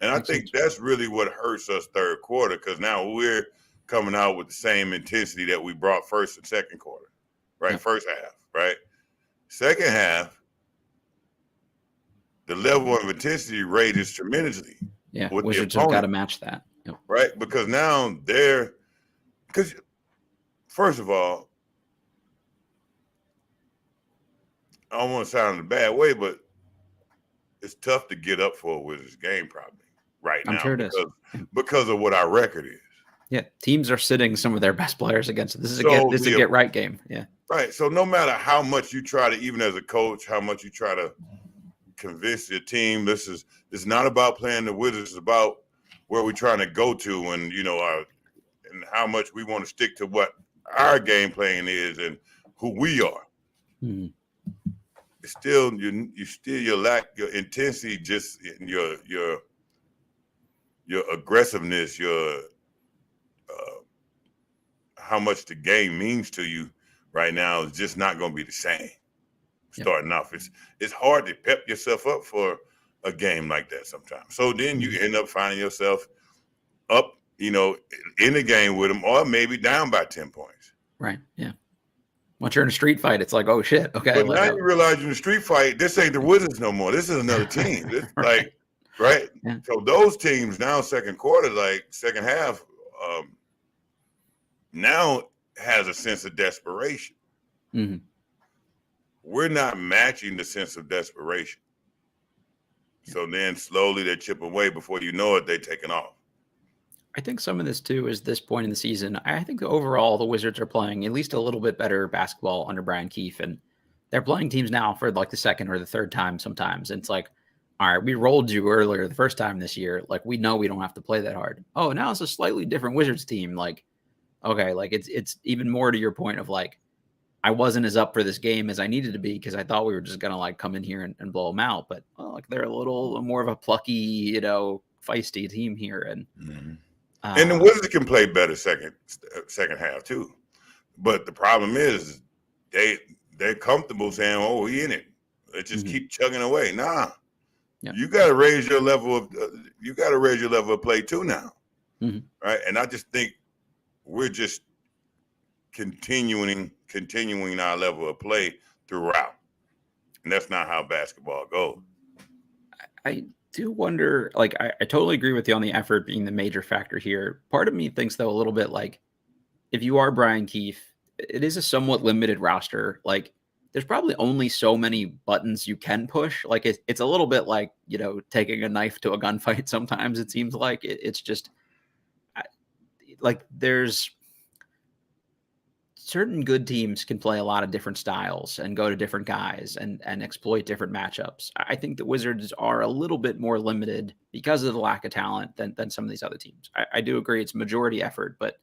And I think that's really what hurts us third quarter, because now we're coming out with the same intensity that we brought first and second quarter, right? Yep. First half, right? Second half, the level of intensity raises tremendously. Yeah, Wizards have got to match that. Yep. Right? Because now because first of all, I don't want to sound in a bad way, but it's tough to get up for a Wizards game probably right now. I'm sure it is. Because of what our record is. Yeah, teams are sitting some of their best players against it. This is a get right game. Yeah. Right. So no matter how much you try to, even as a coach, how much you try to convince your team, this is not about playing the Wizards, it's about where we're trying to go to, and and how much we want to stick to what our game plan is and who we are. Mm-hmm. It's still you lack your intensity, just your aggressiveness, your how much the game means to you right now is just not going to be the same. Starting off, it's hard to pep yourself up for a game like that sometimes. So then you end up finding yourself up, in the game with them, or maybe down by 10 points. Right. Yeah. Once you're in a street fight, it's like, oh shit. Okay. But now you realize in a street fight, this ain't the Wizards no more. This is another team. It's right. Yeah. So those teams now, second quarter, like second half, now has a sense of desperation. Mm-hmm. We're not matching the sense of desperation. So then slowly they chip away. Before you know it, they're taking off. I think some of this too is this point in the season. I think overall the Wizards are playing at least a little bit better basketball under Brian Keefe, and they're playing teams now for like the second or the third time sometimes. And it's like, all right, we rolled you earlier the first time this year. Like, we know we don't have to play that hard. Oh, now it's a slightly different Wizards team. Like, okay, like it's even more to your point of like, I wasn't as up for this game as I needed to be because I thought we were just gonna like come in here and blow them out. But like they're a little more of a plucky, feisty team here, and the Wizards can play better second half too. But the problem is they're comfortable saying, "Oh, we in it. Let's just keep chugging away." Nah, you got to raise your level of play too now, right? And I just think we're just continuing our level of play throughout, and that's not how basketball goes. I do wonder, like, I totally agree with you on the effort being the major factor here. Part of me thinks, though, a little bit like, if you are Brian Keefe, it is a somewhat limited roster. Like, there's probably only so many buttons you can push. Like, it's a little bit like, taking a knife to a gunfight sometimes, it seems like. It's just, like, there's certain good teams can play a lot of different styles and go to different guys and exploit different matchups. I think the Wizards are a little bit more limited because of the lack of talent than some of these other teams. I do agree it's majority effort, but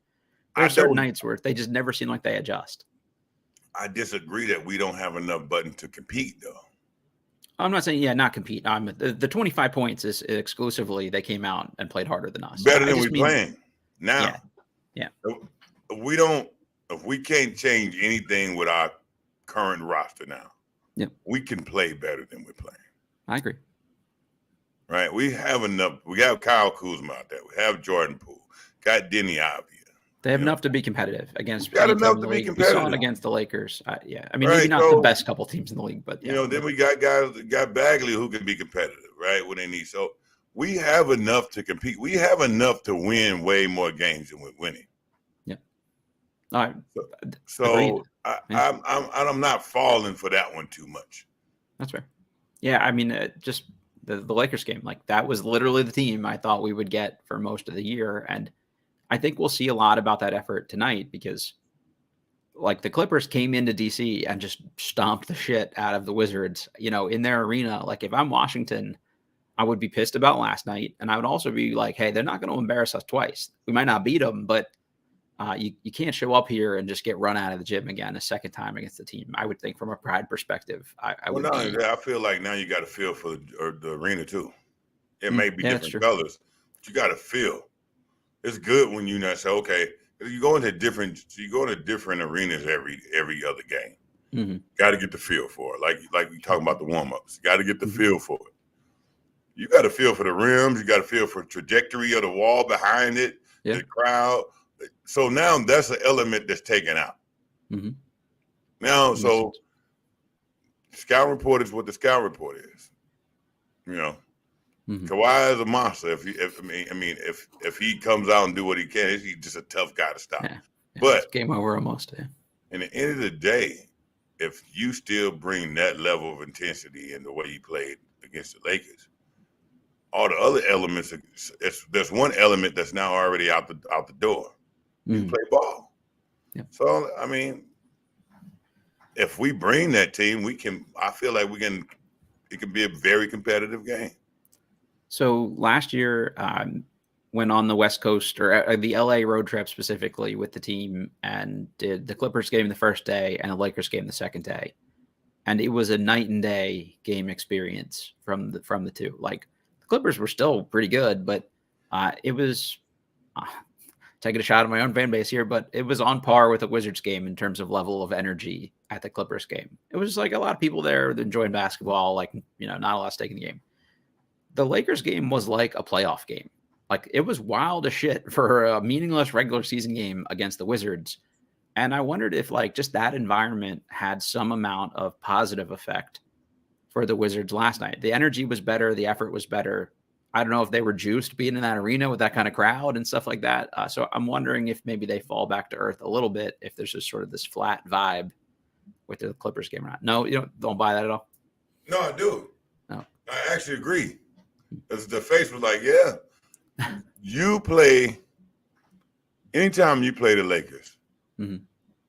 there are certain nights where they just never seem like they adjust. I disagree that we don't have enough buttons to compete, though. I'm not saying, not compete. The 25 points is exclusively they came out and played harder than us. Better than we're playing now. Yeah. If we can't change anything with our current roster now, we can play better than we're playing. I agree. Right? We have enough. We have Kyle Kuzma out there. We have Jordan Poole. Got Deni Avdija. They have enough to be competitive against. Got enough to be competitive. We saw it against the Lakers. I mean, maybe not the best couple teams in the league, but then we got guys, got Bagley who can be competitive, right? When they need. So we have enough to compete. We have enough to win way more games than we're winning. All right. So I'm not falling for that one too much. That's fair. Yeah, I mean, just the Lakers game, like that was literally the team I thought we would get for most of the year, and I think we'll see a lot about that effort tonight because, like, the Clippers came into DC and just stomped the shit out of the Wizards, in their arena. Like, if I'm Washington, I would be pissed about last night, and I would also be like, hey, they're not going to embarrass us twice. We might not beat them, but you can't show up here and just get run out of the gym again a second time against the team. I would think from a pride perspective, I feel like now you got to feel for the arena too. It may be different colors, but you got to feel. It's good when say, okay, you go into different arenas every other game. Mm-hmm. Got to get the feel for it. Like we talking about the warm-ups. Got to get the Mm-hmm. feel for it. You got to feel for the rims. You got to feel for the trajectory of the wall behind it, the crowd. So now that's an element that's taken out. Mm-hmm. Now, so scout report is what the scout report is. You know, Kawhi is a monster. If he comes out and do what he can, he's just a tough guy to stop. Yeah. But game over almost. Yeah. In the end of the day, if you still bring that level of intensity in the way you played against the Lakers, all the other elements, there's one element that's now already out the door. You play ball. Yep. So I mean, if we bring that team, I feel like it can be a very competitive game. So last year, went on the West Coast or the LA road trip specifically with the team and did the Clippers game the first day and the Lakers game the second day. And it was a night and day game experience from the two. Like the Clippers were still pretty good, but it was taking a shot at my own fan base here, but it was on par with a Wizards game in terms of level of energy at the Clippers game. It was like a lot of people there enjoying basketball, like, not a lot stake in the game. The Lakers game was like a playoff game. Like it was wild as shit for a meaningless regular season game against the Wizards. And I wondered if like just that environment had some amount of positive effect for the Wizards last night. The energy was better. The effort was better. I don't know if they were juiced being in that arena with that kind of crowd and stuff like that. So I'm wondering if maybe they fall back to earth a little bit, if there's just sort of this flat vibe with the Clippers game or not. No, you don't buy that at all? No, I do. No. I actually agree. Because the face was like, yeah. Anytime you play the Lakers, you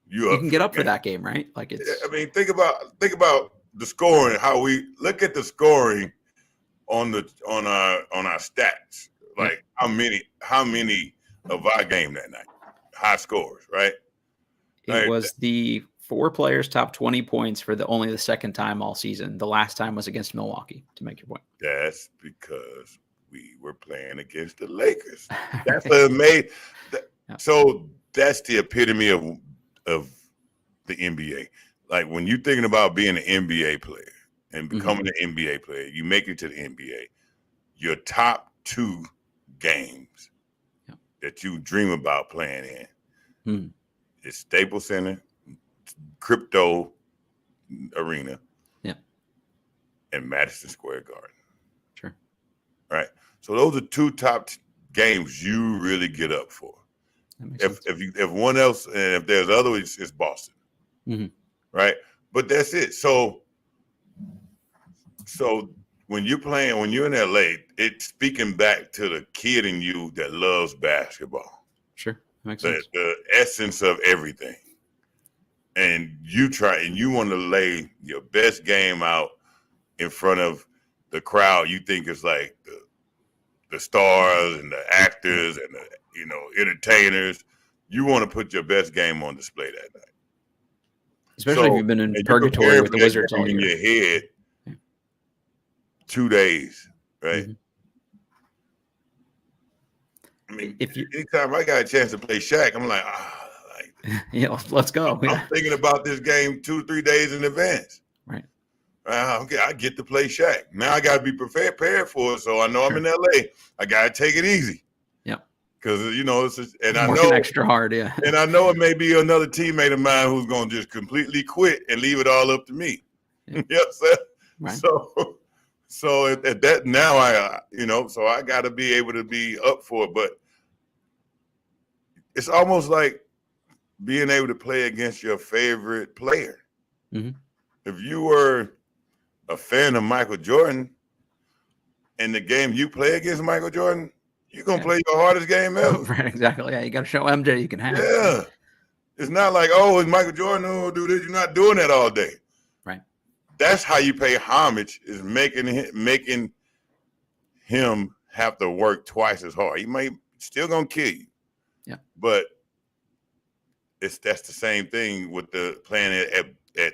can get up for that game, right? Like it's. I mean, think about the scoring. How we look at the scoring on our stats. Like how many of our game that night, high scores, right? It was the 4 players top 20 points for only the second time all season. The last time was against Milwaukee. To make your point, that's because we were playing against the Lakers. That's amazing. So that's the epitome of the NBA. Like when you're thinking about being an NBA player and becoming an NBA player, you make it to the NBA. Your top 2 games that you dream about playing in is Staples Center, Crypto Arena, and Madison Square Garden. Sure. Right. So those are 2 top games you really get up for. If one else, and if there's other, it's Boston. Right. But that's it. So when you're in LA, it's speaking back to the kid in you that loves basketball. Sure. Makes sense. The essence of everything. And you want to lay your best game out in front of the crowd. You think it's like the stars and the actors and the entertainers. You want to put your best game on display that night. Especially if you've been in purgatory with the Wizards all year. In your head 2 days, right? I mean, anytime I got a chance to play Shaq, I'm like, let's go. I'm thinking about this game 2-3 days in advance. Right. Okay, I get to play Shaq. Now I got to be prepared for it. So I know I'm in LA. I got to take it easy. Yep. Because I know extra hard, yeah. And I know it may be another teammate of mine who's going to just completely quit and leave it all up to me. Yeah. Yes, right. So at that now so I got to be able to be up for it. But it's almost like being able to play against your favorite player. If you were a fan of Michael Jordan and the game you play against Michael Jordan, you're going to play your hardest game ever. Right, exactly. Yeah, you got to show MJ you can have. Yeah. It's not like, it's Michael Jordan who will do this. You're not doing that all day. Right. That's how you pay homage, is making him have to work twice as hard. He may still going to kill you. Yeah. But that's the same thing with the playing at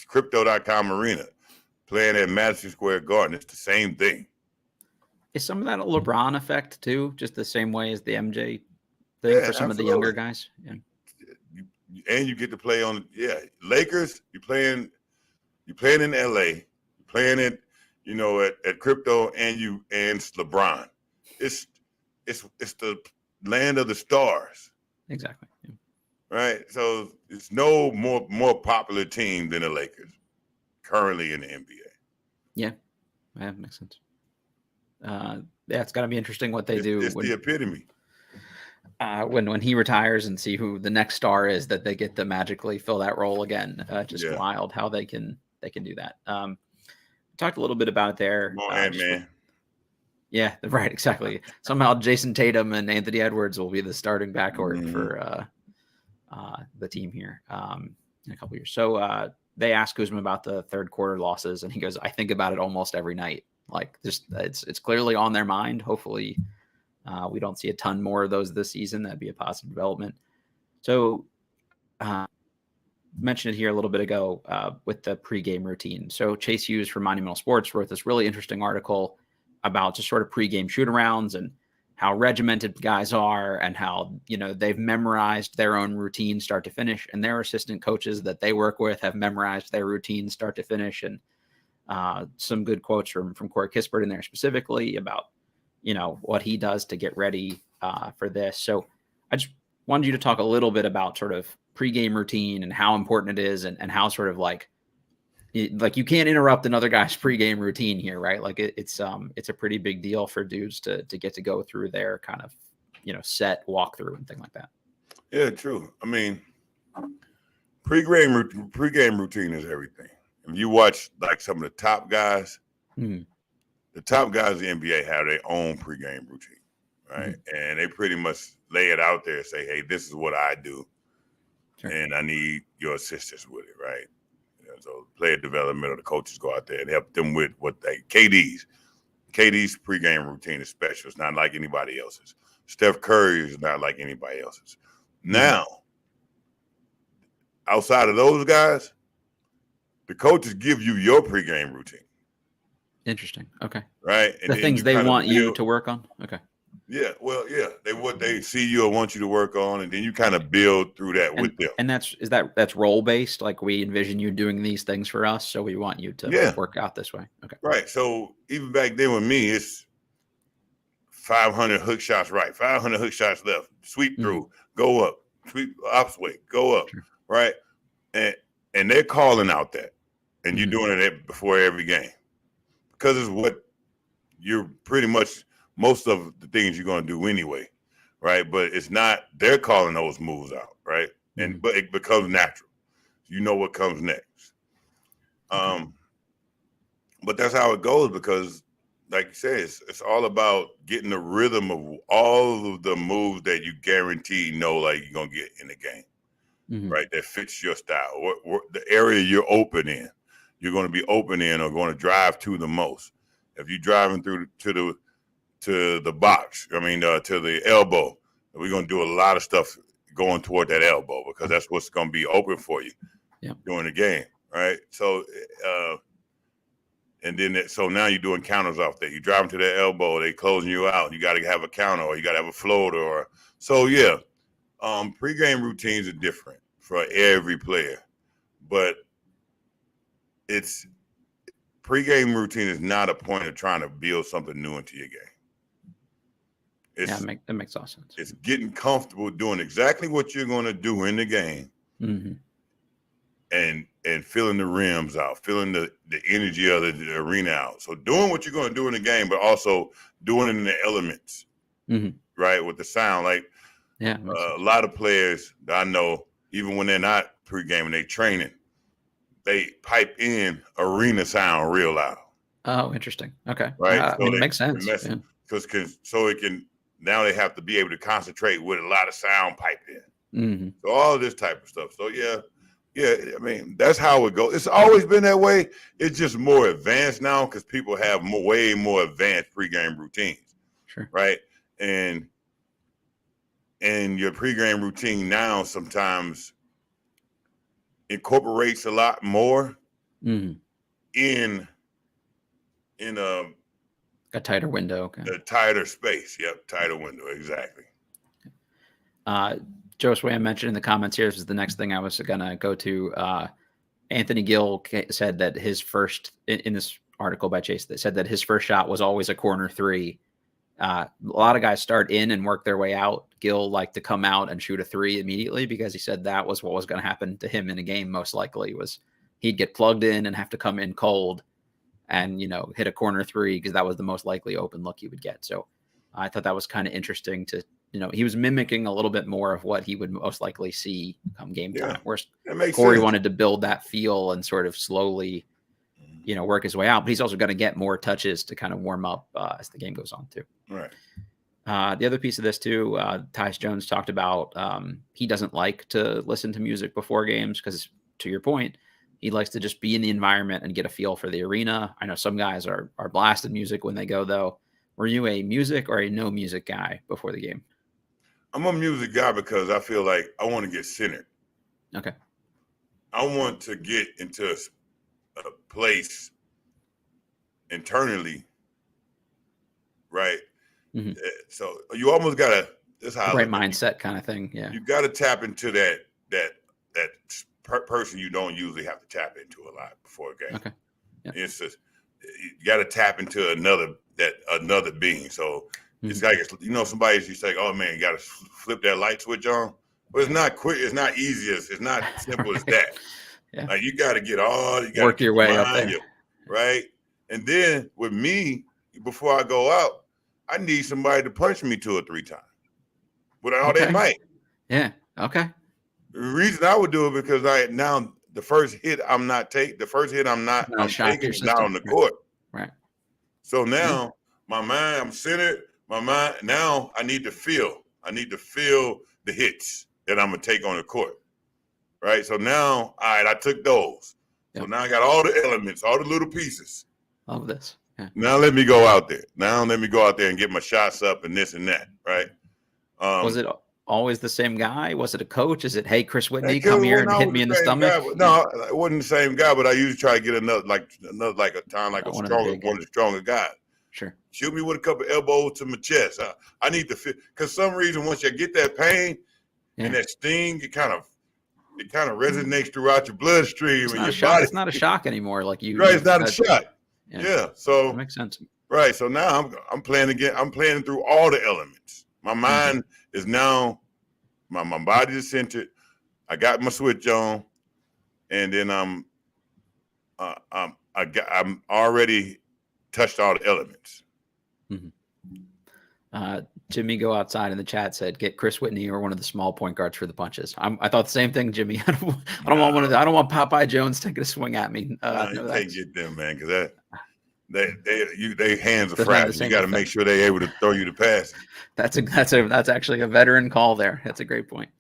Crypto.com Arena, playing at Madison Square Garden. It's the same thing. Is some of that a LeBron effect too? Just the same way as the MJ thing for some of the younger guys? Yeah. and you get to play on. Yeah, Lakers. You're playing in LA. You're playing it, at Crypto, and LeBron. It's the land of the stars. Exactly. Yeah. Right. So it's no more popular team than the Lakers currently in the NBA. Yeah, that makes sense. It's got to be interesting what they do. It's the epitome. When he retires and see who the next star is that they get to magically fill that role again. Just wild how they can do that. Talked a little bit about it there. Come on, man. Yeah, right, exactly. Somehow Jason Tatum and Anthony Edwards will be the starting backcourt for the team here in a couple years. So they asked Kuzma about the third quarter losses, and he goes, "I think about it almost every night. Like, just it's clearly on their mind. Hopefully, we don't see a ton more of those this season. That'd be a positive development." So, mentioned it here a little bit ago with the pregame routine. So Chase Hughes from Monumental Sports wrote this really interesting article about just sort of pregame shoot-arounds and how regimented guys are and how, they've memorized their own routine start to finish, and their assistant coaches that they work with have memorized their routine start to finish. And some good quotes from Corey Kispert in there specifically about, what he does to get ready for this. So I just wanted you to talk a little bit about sort of pregame routine and how important it is, and how sort of like you can't interrupt another guy's pregame routine here, right? Like it's a pretty big deal for dudes to get to go through their kind of, set walkthrough and thing like that. Yeah, true. I mean, pregame routine is everything. If you watch like some of the top guys, the top guys in the NBA have their own pregame routine, right? And they pretty much lay it out there and say, "Hey, this is what I do, and I need your assistance with it," right? So player development, or the coaches go out there and help them with what KD's pregame routine is special. It's not like anybody else's. Steph Curry is not like anybody else's. Now, outside of those guys, the coaches give you your pregame routine. Interesting. Okay. Right. And the things they want you to work on. Okay. Yeah. Well, yeah. They see you or want you to work on, and then you kind of build through that with them. And that's role based. Like, we envision you doing these things for us, so we want you to work out this way. Okay. Right. So even back then with me, it's 500 hook shots right, 500 hook shots left, sweep through, go up, sweep opposite way, go up. Sure. Right. And they're calling out that, and you're doing it before every game, because it's what you're pretty much most of the things you're going to do anyway, right? But it's not, they're calling those moves out, right? But it becomes natural. You know what comes next. But that's how it goes, because like you said, it's all about getting the rhythm of all of the moves that you guarantee like you're going to get in the game, right? That fits your style, the area you're open in. You're going to be open in or going to drive to the most. If you're driving through to the box, to the elbow, we're going to do a lot of stuff going toward that elbow, because that's what's going to be open for you during the game, right? So, so now you're doing counters off there. You're driving to that elbow, they closing you out. You got to have a counter, or you got to have a floater, pregame routines are different for every player, but pregame routine is not a point of trying to build something new into your game. That makes all sense. It's getting comfortable doing exactly what you're going to do in the game, and filling the rims out, filling the energy of the arena out. So doing what you're going to do in the game, but also doing it in the elements, right? With the sound, a lot of players that I know, even when they're not pre-gaming, they training, they pipe in arena sound real loud. Oh, interesting. Okay. Right. It makes sense. Now they have to be able to concentrate with a lot of sound piped in. So all this type of stuff. So that's how it goes. It's always been that way. It's just more advanced now, because people have way more advanced pregame routines. Sure. Right. And your pregame routine now sometimes incorporates a lot more in a tighter window. Okay. A tighter space. Yep. Tighter window. Exactly. Joe Swam mentioned in the comments here, this is the next thing I was going to go to. Anthony Gill said that his first, in this article by Chase, that said that his first shot was always a corner three. A lot of guys start in and work their way out. Gill liked to come out and shoot a three immediately because he said that was what was going to happen to him in a game. Most likely was he'd get plugged in and have to come in cold and, hit a corner three because that was the most likely open look he would get. So I thought that was kind of interesting to, he was mimicking a little bit more of what he would most likely see come game time. Whereas Corey wanted to build that feel and sort of slowly, work his way out. But he's also going to get more touches to kind of warm up as the game goes on too. Right. The other piece of this too, Tyus Jones talked about he doesn't like to listen to music before games because, to your point, he likes to just be in the environment and get a feel for the arena. I know some guys are blasting music when they go, though. Were you a music or a no music guy before the game? I'm a music guy because I feel like I want to get centered. Okay. I want to get into a place internally, right? Mm-hmm. So you almost got to – that's how right mindset kind of thing, yeah. You got to tap into that person you don't usually have to tap into a lot before a game. Okay. Yeah. It's just you got to tap into another being. So it's like somebody you say, "Oh man, you got to flip that light switch on." But it's not quick. It's not easy. It's not simple as that. Yeah. Like you got to get all. You got to work your way up there, right? And then with me, before I go out, I need somebody to punch me 2 or 3 times. Without they might. Yeah. Okay. The reason I would do it because the first hit I'm not taking is not on the court. Right. So now my mind, I'm centered. My mind now I need to feel the hits that I'm gonna take on the court. Right. So now, all right, I took those. Yep. So now I got all the elements, all the little pieces. Love this. Yeah. Now let me go out there. And get my shots up and this and that. Right. Was it always the same guy? Was it a coach? Is it, hey, Chris Whitney, come here and hit me in the stomach? No, it wasn't the same guy, but I usually try to get another one of the stronger guys. Sure. Shoot me with a couple elbows to my chest. I need to feel, because some reason once you get that pain and that sting, it kind of resonates throughout your bloodstream and your body. It's not a shock anymore, like you. Right, it's not a shock. Yeah. So that makes sense. Right. So now I'm playing again. I'm playing through all the elements. My mind is now, my body is centered. I got my switch on, and then I'm already touched all the elements. Jimmy Go Outside in the chat said, get Chris Whitney or one of the small point guards for the punches. I thought the same thing, Jimmy. I don't want Popeye Jones taking a swing at me. You can't get them, man, because they hands are fragile. You got to make sure they're able to throw you the pass. That's actually a veteran call there. That's a great point.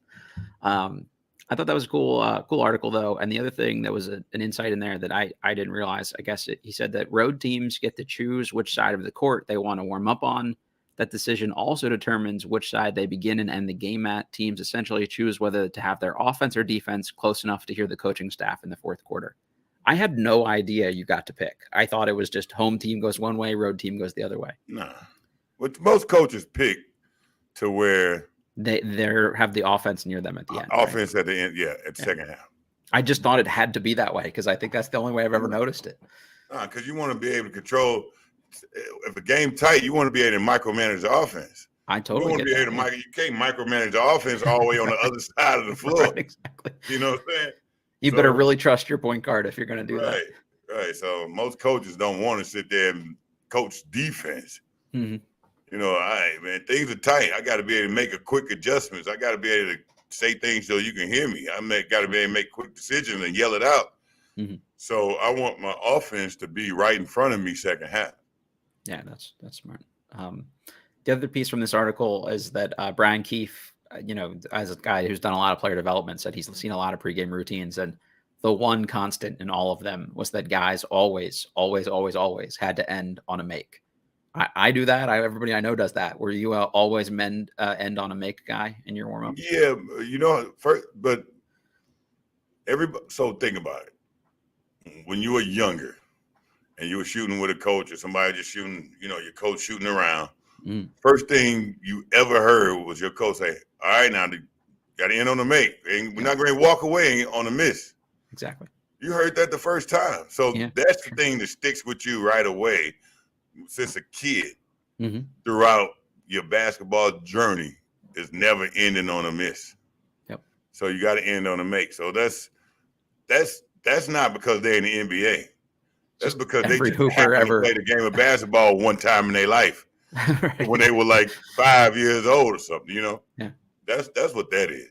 I thought that was a cool article though. And the other thing that was an insight in there that I didn't realize, I guess he said that road teams get to choose which side of the court they want to warm up on. That decision also determines which side they begin and end the game at. Teams essentially choose whether to have their offense or defense close enough to hear the coaching staff in the fourth quarter. I had no idea you got to pick. I thought it was just home team goes one way, road team goes the other way. Nah. What most coaches pick to where they have the offense near them at the end. Offense at the end, at the second half. I just thought it had to be that way because I think that's the only way I've ever noticed it. Because you want to be able to control. If a game tight, you want to be able to micromanage the offense. I totally get that. You can't micromanage the offense all the way on the other side of the floor. Right, exactly. You know what I'm saying? You better really trust your point guard if you're going to do that. Right. So most coaches don't want to sit there and coach defense. Mm-hmm. You know, things are tight. I got to be able to make a quick adjustments. I got to be able to say things so you can hear me. Got to be able to make quick decisions and yell it out. Mm-hmm. So I want my offense to be right in front of me second half. Yeah, that's smart. The other piece from this article is that Brian Keefe, as a guy who's done a lot of player development, said he's seen a lot of pregame routines, and the one constant in all of them was that guys always had to end on a make. I do that. Everybody I know does that. Were you always end on a make guy in your warm up? Yeah, so think about it. When you were younger and you were shooting with a coach or somebody just shooting, your coach shooting around, first thing you ever heard was your coach say, all right, now Got to end on a make. And we're not going to walk away on a miss. Exactly. You heard that the first time. So that's the thing that sticks with you right away since a kid throughout your basketball journey is never ending on a miss. Yep. So you got to end on a make. So that's not because they're in the NBA. That's because they just happened to play the game of basketball one time in their life. Right. When they were like 5 years old or something, you know? Yeah. That's what that is.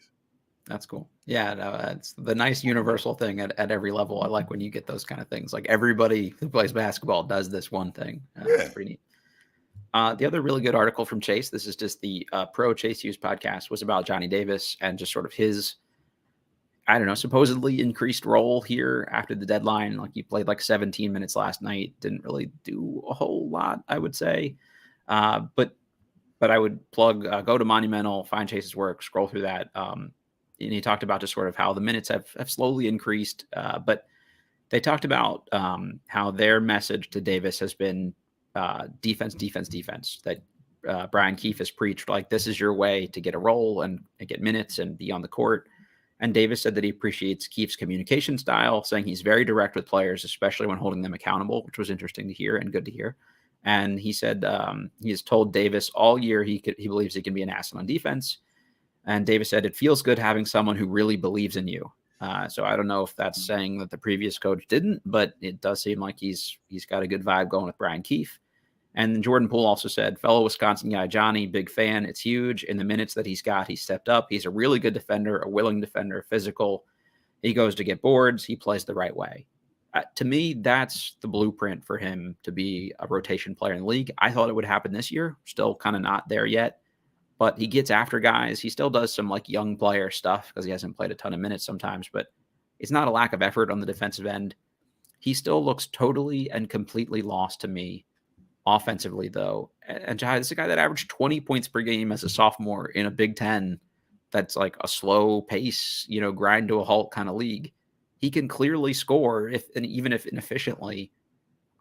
That's cool. Yeah, no, it's the nice universal thing at every level. I like when you get those kind of things. Like everybody who plays basketball does this one thing. It's pretty neat. The other really good article from Chase, this is just the Pro Chase Hughes podcast, was about Johnny Davis and just sort of his, I don't know, supposedly increased role here after the deadline. Like he played like 17 minutes last night, didn't really do a whole lot, I would say. But I would plug, go to Monumental, find Chase's work, scroll through that. And he talked about just sort of how the minutes have slowly increased. But they talked about how their message to Davis has been defense, that Brian Keefe has preached, like, this is your way to get a role and get minutes and be on the court. And Davis said that he appreciates Keefe's communication style, saying he's very direct with players, especially when holding them accountable, which was interesting to hear and good to hear. And he said he has told Davis all year he believes he can be an asset on defense. And Davis said, it feels good having someone who really believes in you. So I don't know if that's saying that the previous coach didn't, but it does seem like he's got a good vibe going with Brian Keefe. And Jordan Poole also said, fellow Wisconsin guy, Johnny, big fan. It's huge. In the minutes that he's got, he stepped up. He's a really good defender, a willing defender, physical. He goes to get boards. He plays the right way. To me, that's the blueprint for him to be a rotation player in the league. I thought it would happen this year. Still kind of not there yet. But he gets after guys. He still does some like young player stuff because he hasn't played a ton of minutes sometimes. But it's not a lack of effort on the defensive end. He still looks totally and completely lost to me offensively, though. And Jahadi, this is a guy that averaged 20 points per game as a sophomore in a Big Ten that's like a slow pace, grind to a halt kind of league. He can clearly score, even if inefficiently.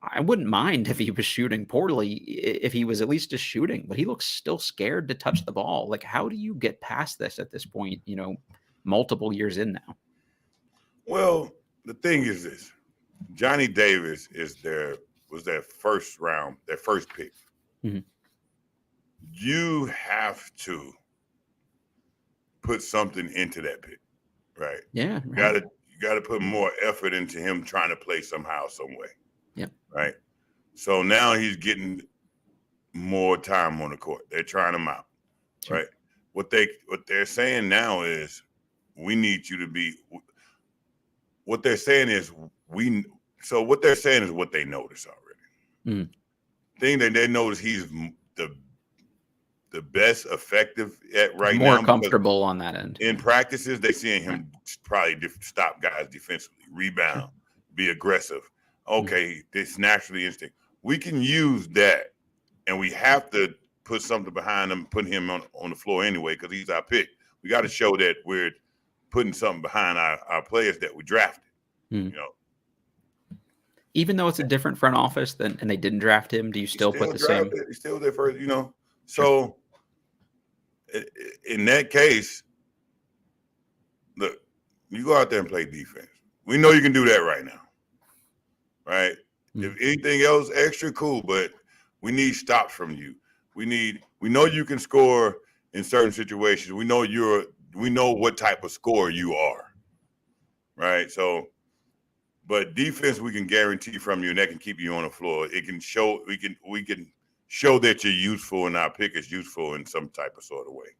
I wouldn't mind if he was shooting poorly, if he was at least just shooting, but he looks still scared to touch the ball. Like, how do you get past this at this point, multiple years in now? Well, the thing is this. Johnny Davis was their first round, their first pick. Mm-hmm. You have to put something into that pick, right? Yeah. Right. You got to put more effort into him trying to play somehow, some way. Yep. Right. So now he's getting more time on the court. They're trying him out. Sure. Right. What they're saying now is we need you to be. What they're saying is what they're saying is what they notice already. Mm. Thing that they notice he's the best effective at right now. More comfortable on that end. In practices, they're seeing him probably stop guys defensively, rebound, be aggressive. Okay, this naturally instinct. We can use that, and we have to put something behind him, put him on the floor anyway, because he's our pick. We got to show that we're putting something behind our players that we drafted. Even though it's a different front office and they didn't draft him, do you still put the same? He's still there first, So in that case, look, you go out there and play defense. We know you can do that right now. Right? Mm-hmm. If anything else extra, cool, but we need stops from you. We know you can score in certain situations. We know what type of scorer you are. Right? So, but defense we can guarantee from you, and that can keep you on the floor. It can show we can show that you're useful, and our pick is useful in some type of sort of way.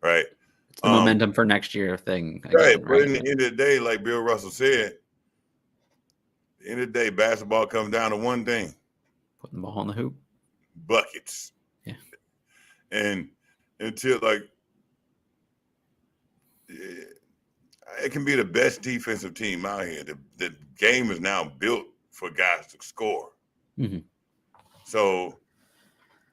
Right? It's the momentum for next year thing. Again, right. But in the end of the day, like Bill Russell said, at the end of the day, basketball comes down to one thing. Putting the ball in the hoop. Buckets. Yeah. And until it can be the best defensive team out here. The game is now built for guys to score. Mm-hmm. So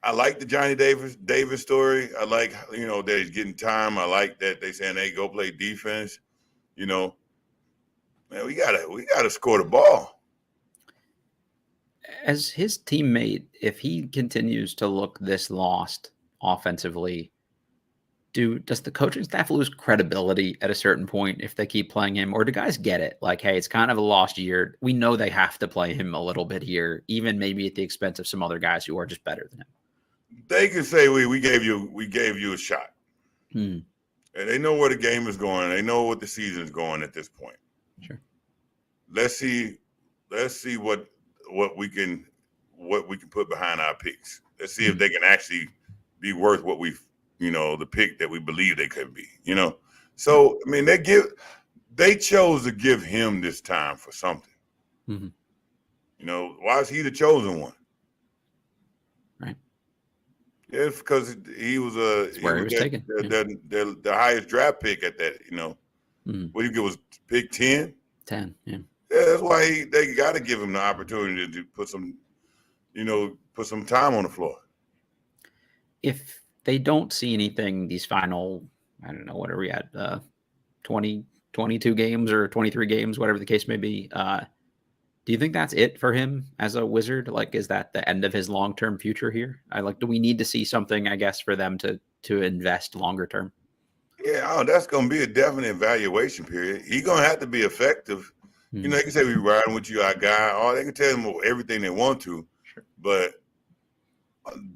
I like the Johnny Davis story. I like, that he's getting time. I like that they saying, hey, go play defense. Man, we gotta score the ball. As his teammate, if he continues to look this lost offensively, Does the coaching staff lose credibility at a certain point if they keep playing him, or do guys get it? Like, hey, it's kind of a lost year. We know they have to play him a little bit here, even maybe at the expense of some other guys who are just better than him. They can say we gave you a shot. Hmm. And they know where the game is going. They know what the season is going at this point. Sure. Let's see what we can put behind our picks. Let's see if they can actually be worth what the pick that we believe they could be. So I mean, they chose to give him this time for something. Mm-hmm. Why is he the chosen one? Right. Yeah, it's because he was taken. The highest draft pick at that. What do you give was pick 10? 10. Yeah. Yeah, that's why they got to give him the opportunity to put some time on the floor. If they don't see anything these final, I don't know, what are we at, 20, 22 games or 23 games, whatever the case may be, do you think that's it for him as a Wizard? Like, is that the end of his long-term future here? Do we need to see something, I guess, for them to invest longer term? Yeah, that's going to be a definite evaluation period. He's going to have to be effective. They can say we riding with you, our guy. Or they can tell him everything they want to, sure. But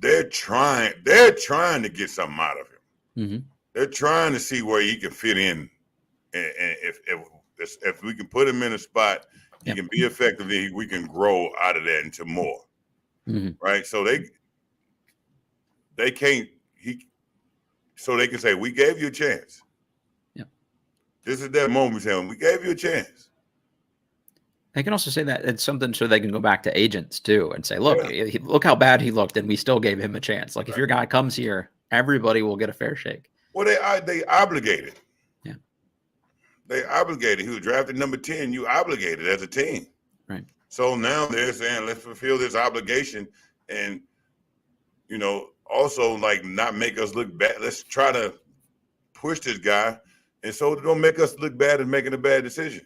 they're trying to get something out of him. Mm-hmm. They're trying to see where he can fit in, and if we can put him in a spot, he can be effective. We can grow out of that into more, right? So they can't. So they can say we gave you a chance. Yep. This is that moment saying we gave you a chance. They can also say that it's something so they can go back to agents too and say, look, look how bad he looked, and we still gave him a chance. Like, if your guy comes here, everybody will get a fair shake. Well, they obligated. Yeah. They obligated. He was drafted number 10. You obligated as a team. Right. So now they're saying, let's fulfill this obligation and, also not make us look bad. Let's try to push this guy. And so don't make us look bad at making a bad decision.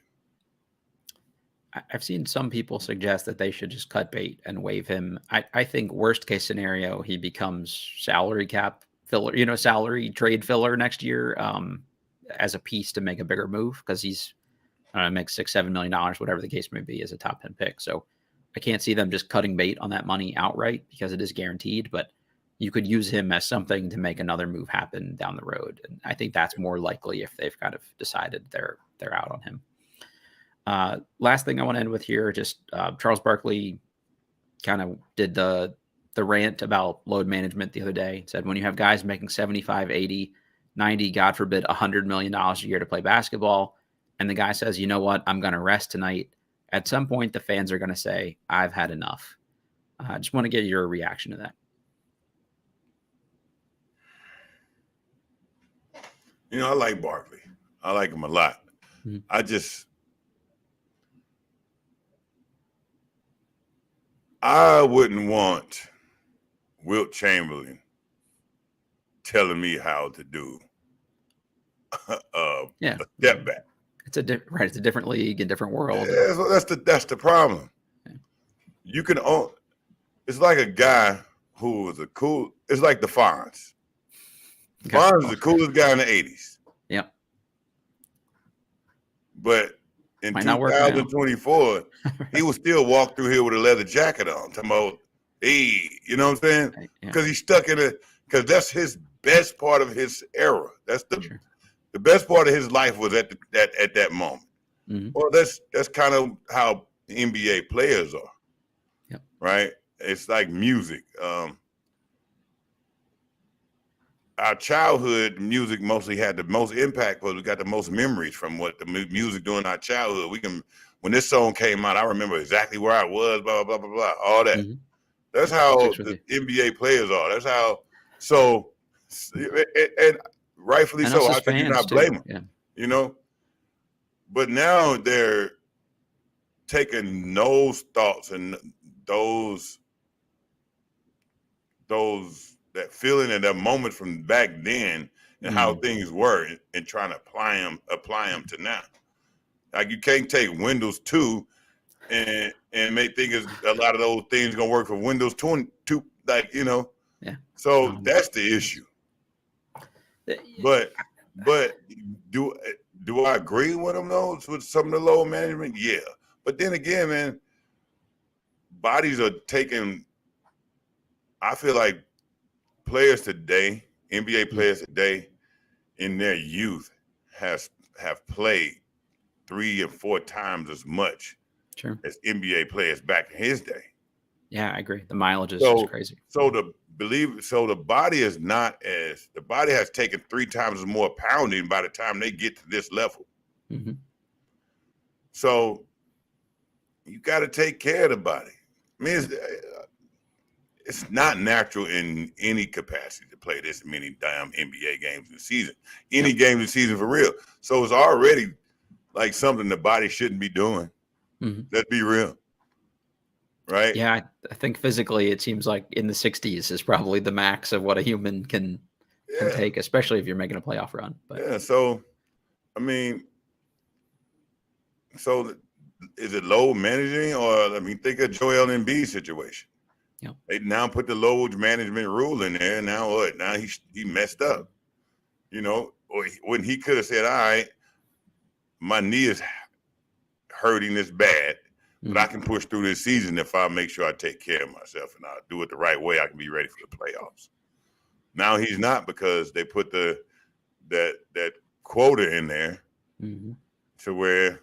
I've seen some people suggest that they should just cut bait and waive him. I think worst case scenario, he becomes salary cap filler, salary trade filler next year, as a piece to make a bigger move, because he's makes $6-7 million, whatever the case may be, as a top 10 pick. So I can't see them just cutting bait on that money outright because it is guaranteed, but you could use him as something to make another move happen down the road. And I think that's more likely if they've kind of decided they're out on him. Last thing I want to end with here, just Charles Barkley kind of did the rant about load management the other day. Said when you have guys making 75, 80, 90, God forbid, $100 million a year to play basketball, and the guy says, you know what, I'm going to rest tonight, at some point the fans are going to say, I've had enough. I just want to get your reaction to that. I like Barkley. I like him a lot. Mm-hmm. I wouldn't want Wilt Chamberlain telling me how to do a step back. It's a different league, a different world. Yeah, so that's the problem. Yeah. You can it's like a guy who was it's like the Fonz. Okay. Fonz is the coolest guy in the 80s. Yep. But in 2024, he would still walk through here with a leather jacket on, talking about, hey, you know what I'm saying? Because he's stuck in it, because that's his best part of his era. That's the best part of his life was at that moment. Mm-hmm. Well, that's kind of how NBA players are. Yep. Right? It's like music. Our childhood music mostly had the most impact because we got the most memories from what the music during our childhood. When this song came out, I remember exactly where I was, blah, blah, blah, blah, blah, all that. Mm-hmm. That's how the NBA players are. That's how, and rightfully and so. How can you not blame them? Yeah. But now they're taking those thoughts and those that feeling and that moment from back then and how things were and trying to apply them to now. Like, you can't take Windows 2 and make think a lot of those things gonna work for Windows 22, Yeah. So that's the issue. But do I agree with him though with some of the low management? Yeah. But then again, man, bodies are taking. I feel like players today, NBA players today, in their youth, have played 3 and 4 times as much as NBA players back in his day. Yeah, I agree. The mileage is just crazy. So the body is not as the body has taken 3 times more pounding by the time they get to this level. Mm-hmm. So you got to take care of the body. I mean, it's not natural in any capacity to play this many damn NBA games in the season. Any game in the season for real. So it's already like something the body shouldn't be doing. Mm-hmm. Let's be real. Right? Yeah, I think physically it seems like in the 60s is probably the max of what a human can take, especially if you're making a playoff run. But yeah, so I mean, so is it low managing, or I mean, think of Joel Embiid's situation. Yeah, they now put the load management rule in there. Now what? Now he messed up. You know, or when he could have said, "All right, my knee is hurting this bad, but I can push through this season if I make sure I take care of myself and I do it the right way. I can be ready for the playoffs." Now he's not, because they put that quota in there to where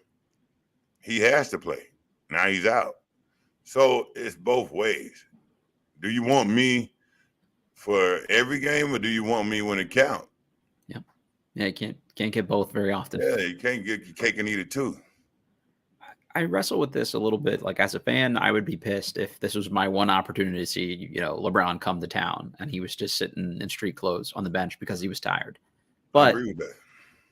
he has to play. Now he's out. So it's both ways. Do you want me for every game, or do you want me when it counts? Yeah, you can't get both very often. Yeah, you can't get your cake and eat it too. I wrestle with this a little bit. Like, as a fan, I would be pissed if this was my one opportunity to see, LeBron come to town and he was just sitting in street clothes on the bench because he was tired. But I agree with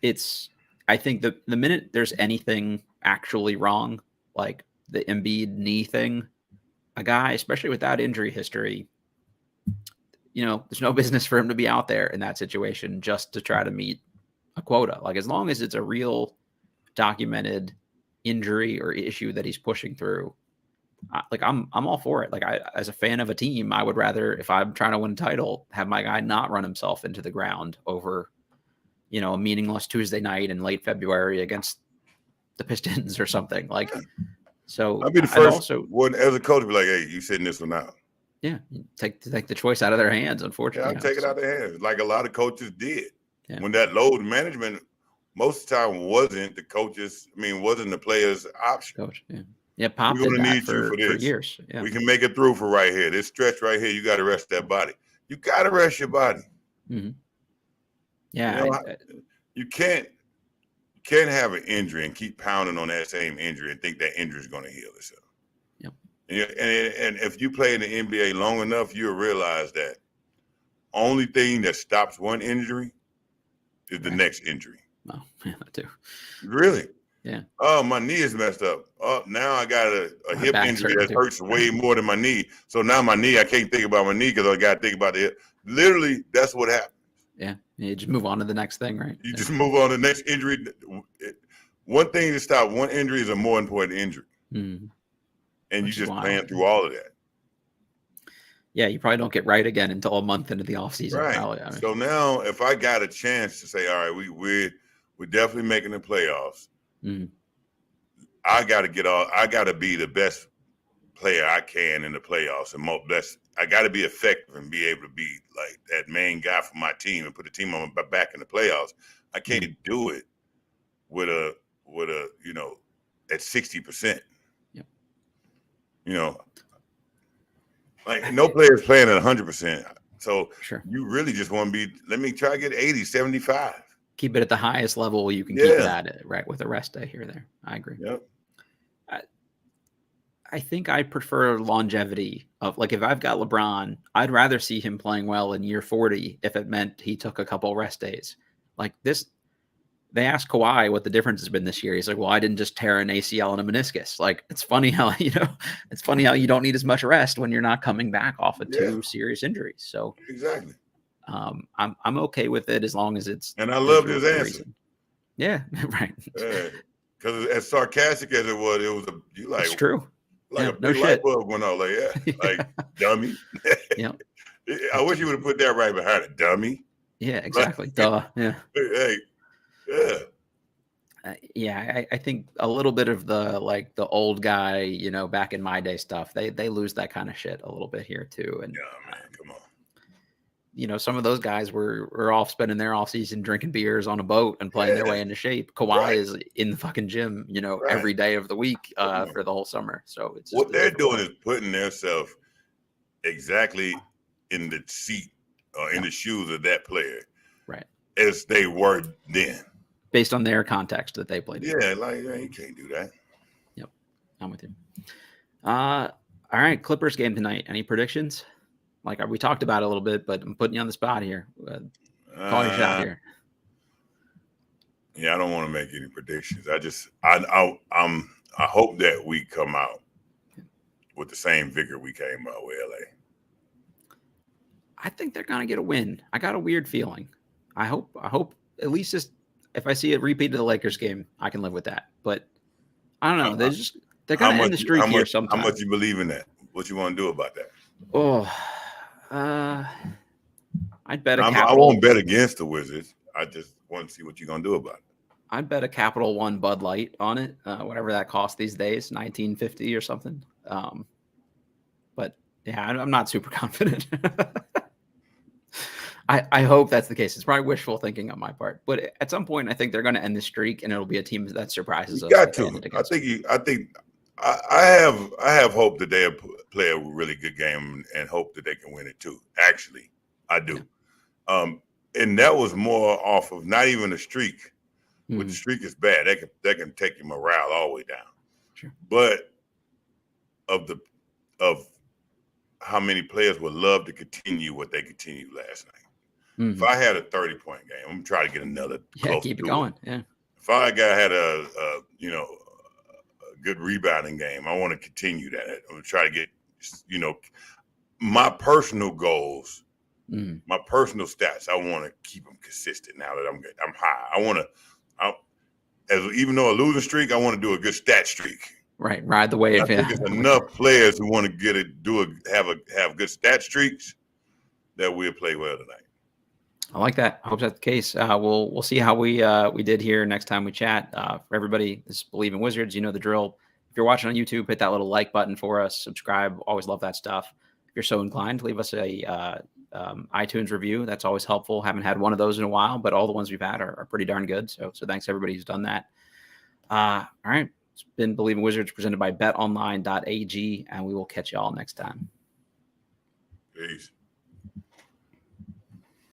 that. I think the minute there's anything actually wrong, like the Embiid knee thing, a guy, especially with that injury history, there's no business for him to be out there in that situation just to try to meet a quota. Like, as long as it's a real documented injury or issue that he's pushing through, I'm all for it. Like, as a fan of a team, I would rather, if I'm trying to win a title, have my guy not run himself into the ground over, a meaningless Tuesday night in late February against the Pistons or something. Like, so I'll be the first one as a coach, be like, "Hey, you sitting this one out." Yeah, take the choice out of their hands. Unfortunately, yeah, take it out of their hands, like a lot of coaches did. Yeah. When that load management, most of the time, wasn't the coaches. I mean, wasn't the players' option. Coach, yeah, Pop did that for years. Yeah. We can make it through for right here. This stretch right here, you got to rest that body. You got to rest your body. Mm-hmm. Yeah, you can't have an injury and keep pounding on that same injury and think that injury is going to heal itself. Yep. And if you play in the NBA long enough, you'll realize that only thing that stops one injury is the next injury. Oh, yeah, that too. Really? Yeah. Oh, my knee is messed up. Oh, now I got a hip injury that hurts way more than my knee. So now my knee, I can't think about my knee because I got to think about the hip. Literally, that's what happens. Yeah. You just move on to the next thing, right? You just move on to the next injury. One thing to stop one injury is a more important injury. Mm-hmm. And you just plan through all of that. Yeah, you probably don't get right again until a month into the offseason. Right. Probably, I mean. So now if I got a chance to say, all right, we're definitely making the playoffs. Mm-hmm. I got to be the best player I can in the playoffs, and I got to be effective and be able to be like that main guy for my team and put the team on my back in the playoffs. I can't do it with a at 60%. Yep. Like no player's playing at 100%. So sure. You really just want to be, let me try to get 80, 75. Keep it at the highest level you can keep it at, right, with a rest day here or there. I agree. Yep. I think I prefer longevity of, like, if I've got LeBron, I'd rather see him playing well in year 40 if it meant he took a couple rest days. Like this, they asked Kawhi what the difference has been this year. He's like, well, I didn't just tear an ACL and a meniscus. Like, it's funny how, it's funny how you don't need as much rest when you're not coming back off of two serious injuries. So exactly. I'm okay with it as long as it's. And I loved his answer. Reason. Yeah, right. Because as sarcastic as it was it's true. Like a big light bulb went off. Like, like dummy. Yeah. I wish you would have put that right behind it, dummy. Yeah, exactly. Duh. Yeah. Hey, yeah. I think a little bit of the the old guy, back in my day stuff. They lose that kind of shit a little bit here too, and Yeah, man, come on. some of those guys were off spending their off season drinking beers on a boat and playing their Yeah, way into shape. Kawhi right, is in the fucking gym, right. every day of the week Come on. for the whole summer. So it's just What a they're different doing world. is putting themselves exactly in the seat or in Yeah, the shoes of that player right. as they were then. Based on their context that they played in. Yeah, like you can't do that. Yep, I'm with you. All right, Clippers game tonight. Any predictions? Like we talked about it a little bit, but I'm putting you on the spot here. Call your shot here. Yeah, I don't want to make any predictions. I hope that we come out with the same vigor we came out with LA. I think they're gonna get a win. I got a weird feeling. I hope at least just if I see a repeat of the Lakers game, I can live with that. But I don't know. They're How gonna much? end the streak here sometime. How much you believe in that? What you want to do about that? Oh, I'd bet a I capital. won't bet against the Wizards. I just want to see what you're gonna do about it. I'd bet a Capital One Bud Light on it, whatever that costs these days, $19.50 or something. But yeah, I'm not super confident. I hope that's the case. It's probably wishful thinking on my part, but at some point, I think they're going to end the streak, and it'll be a team that surprises You us. got Like they to. ended I against. think. I have hope that they'll play a really good game and hope that they can win it too. Actually, I do. Yeah. And that was more off of not even a streak. But the streak is bad. That can take your morale all the way down. Sure. But of how many players would love to continue what they continued last night. If I had a 30-point game, I'm gonna try to get another. Yeah, keep it going. Yeah. If I had a good rebounding game, I want to continue that. I'm gonna try to get my personal goals, my personal stats. I want to keep them consistent now that I'm high. I want to. Even though a losing streak, I want to do a good stat streak. Right, ride the wave. I think there's enough players who want to have good stat streaks that we'll play well tonight. I like that. I hope that's the case. We'll see how we did here next time we chat. For everybody, this is Believe in Wizards. You know the drill. If you're watching on YouTube, hit that little like button for us. Subscribe. Always love that stuff. If you're so inclined, leave us a iTunes review. That's always helpful. Haven't had one of those in a while, but all the ones we've had are pretty darn good. So thanks everybody who's done that. All right. It's been Believe in Wizards presented by betonline.ag, and we will catch you all next time. Peace.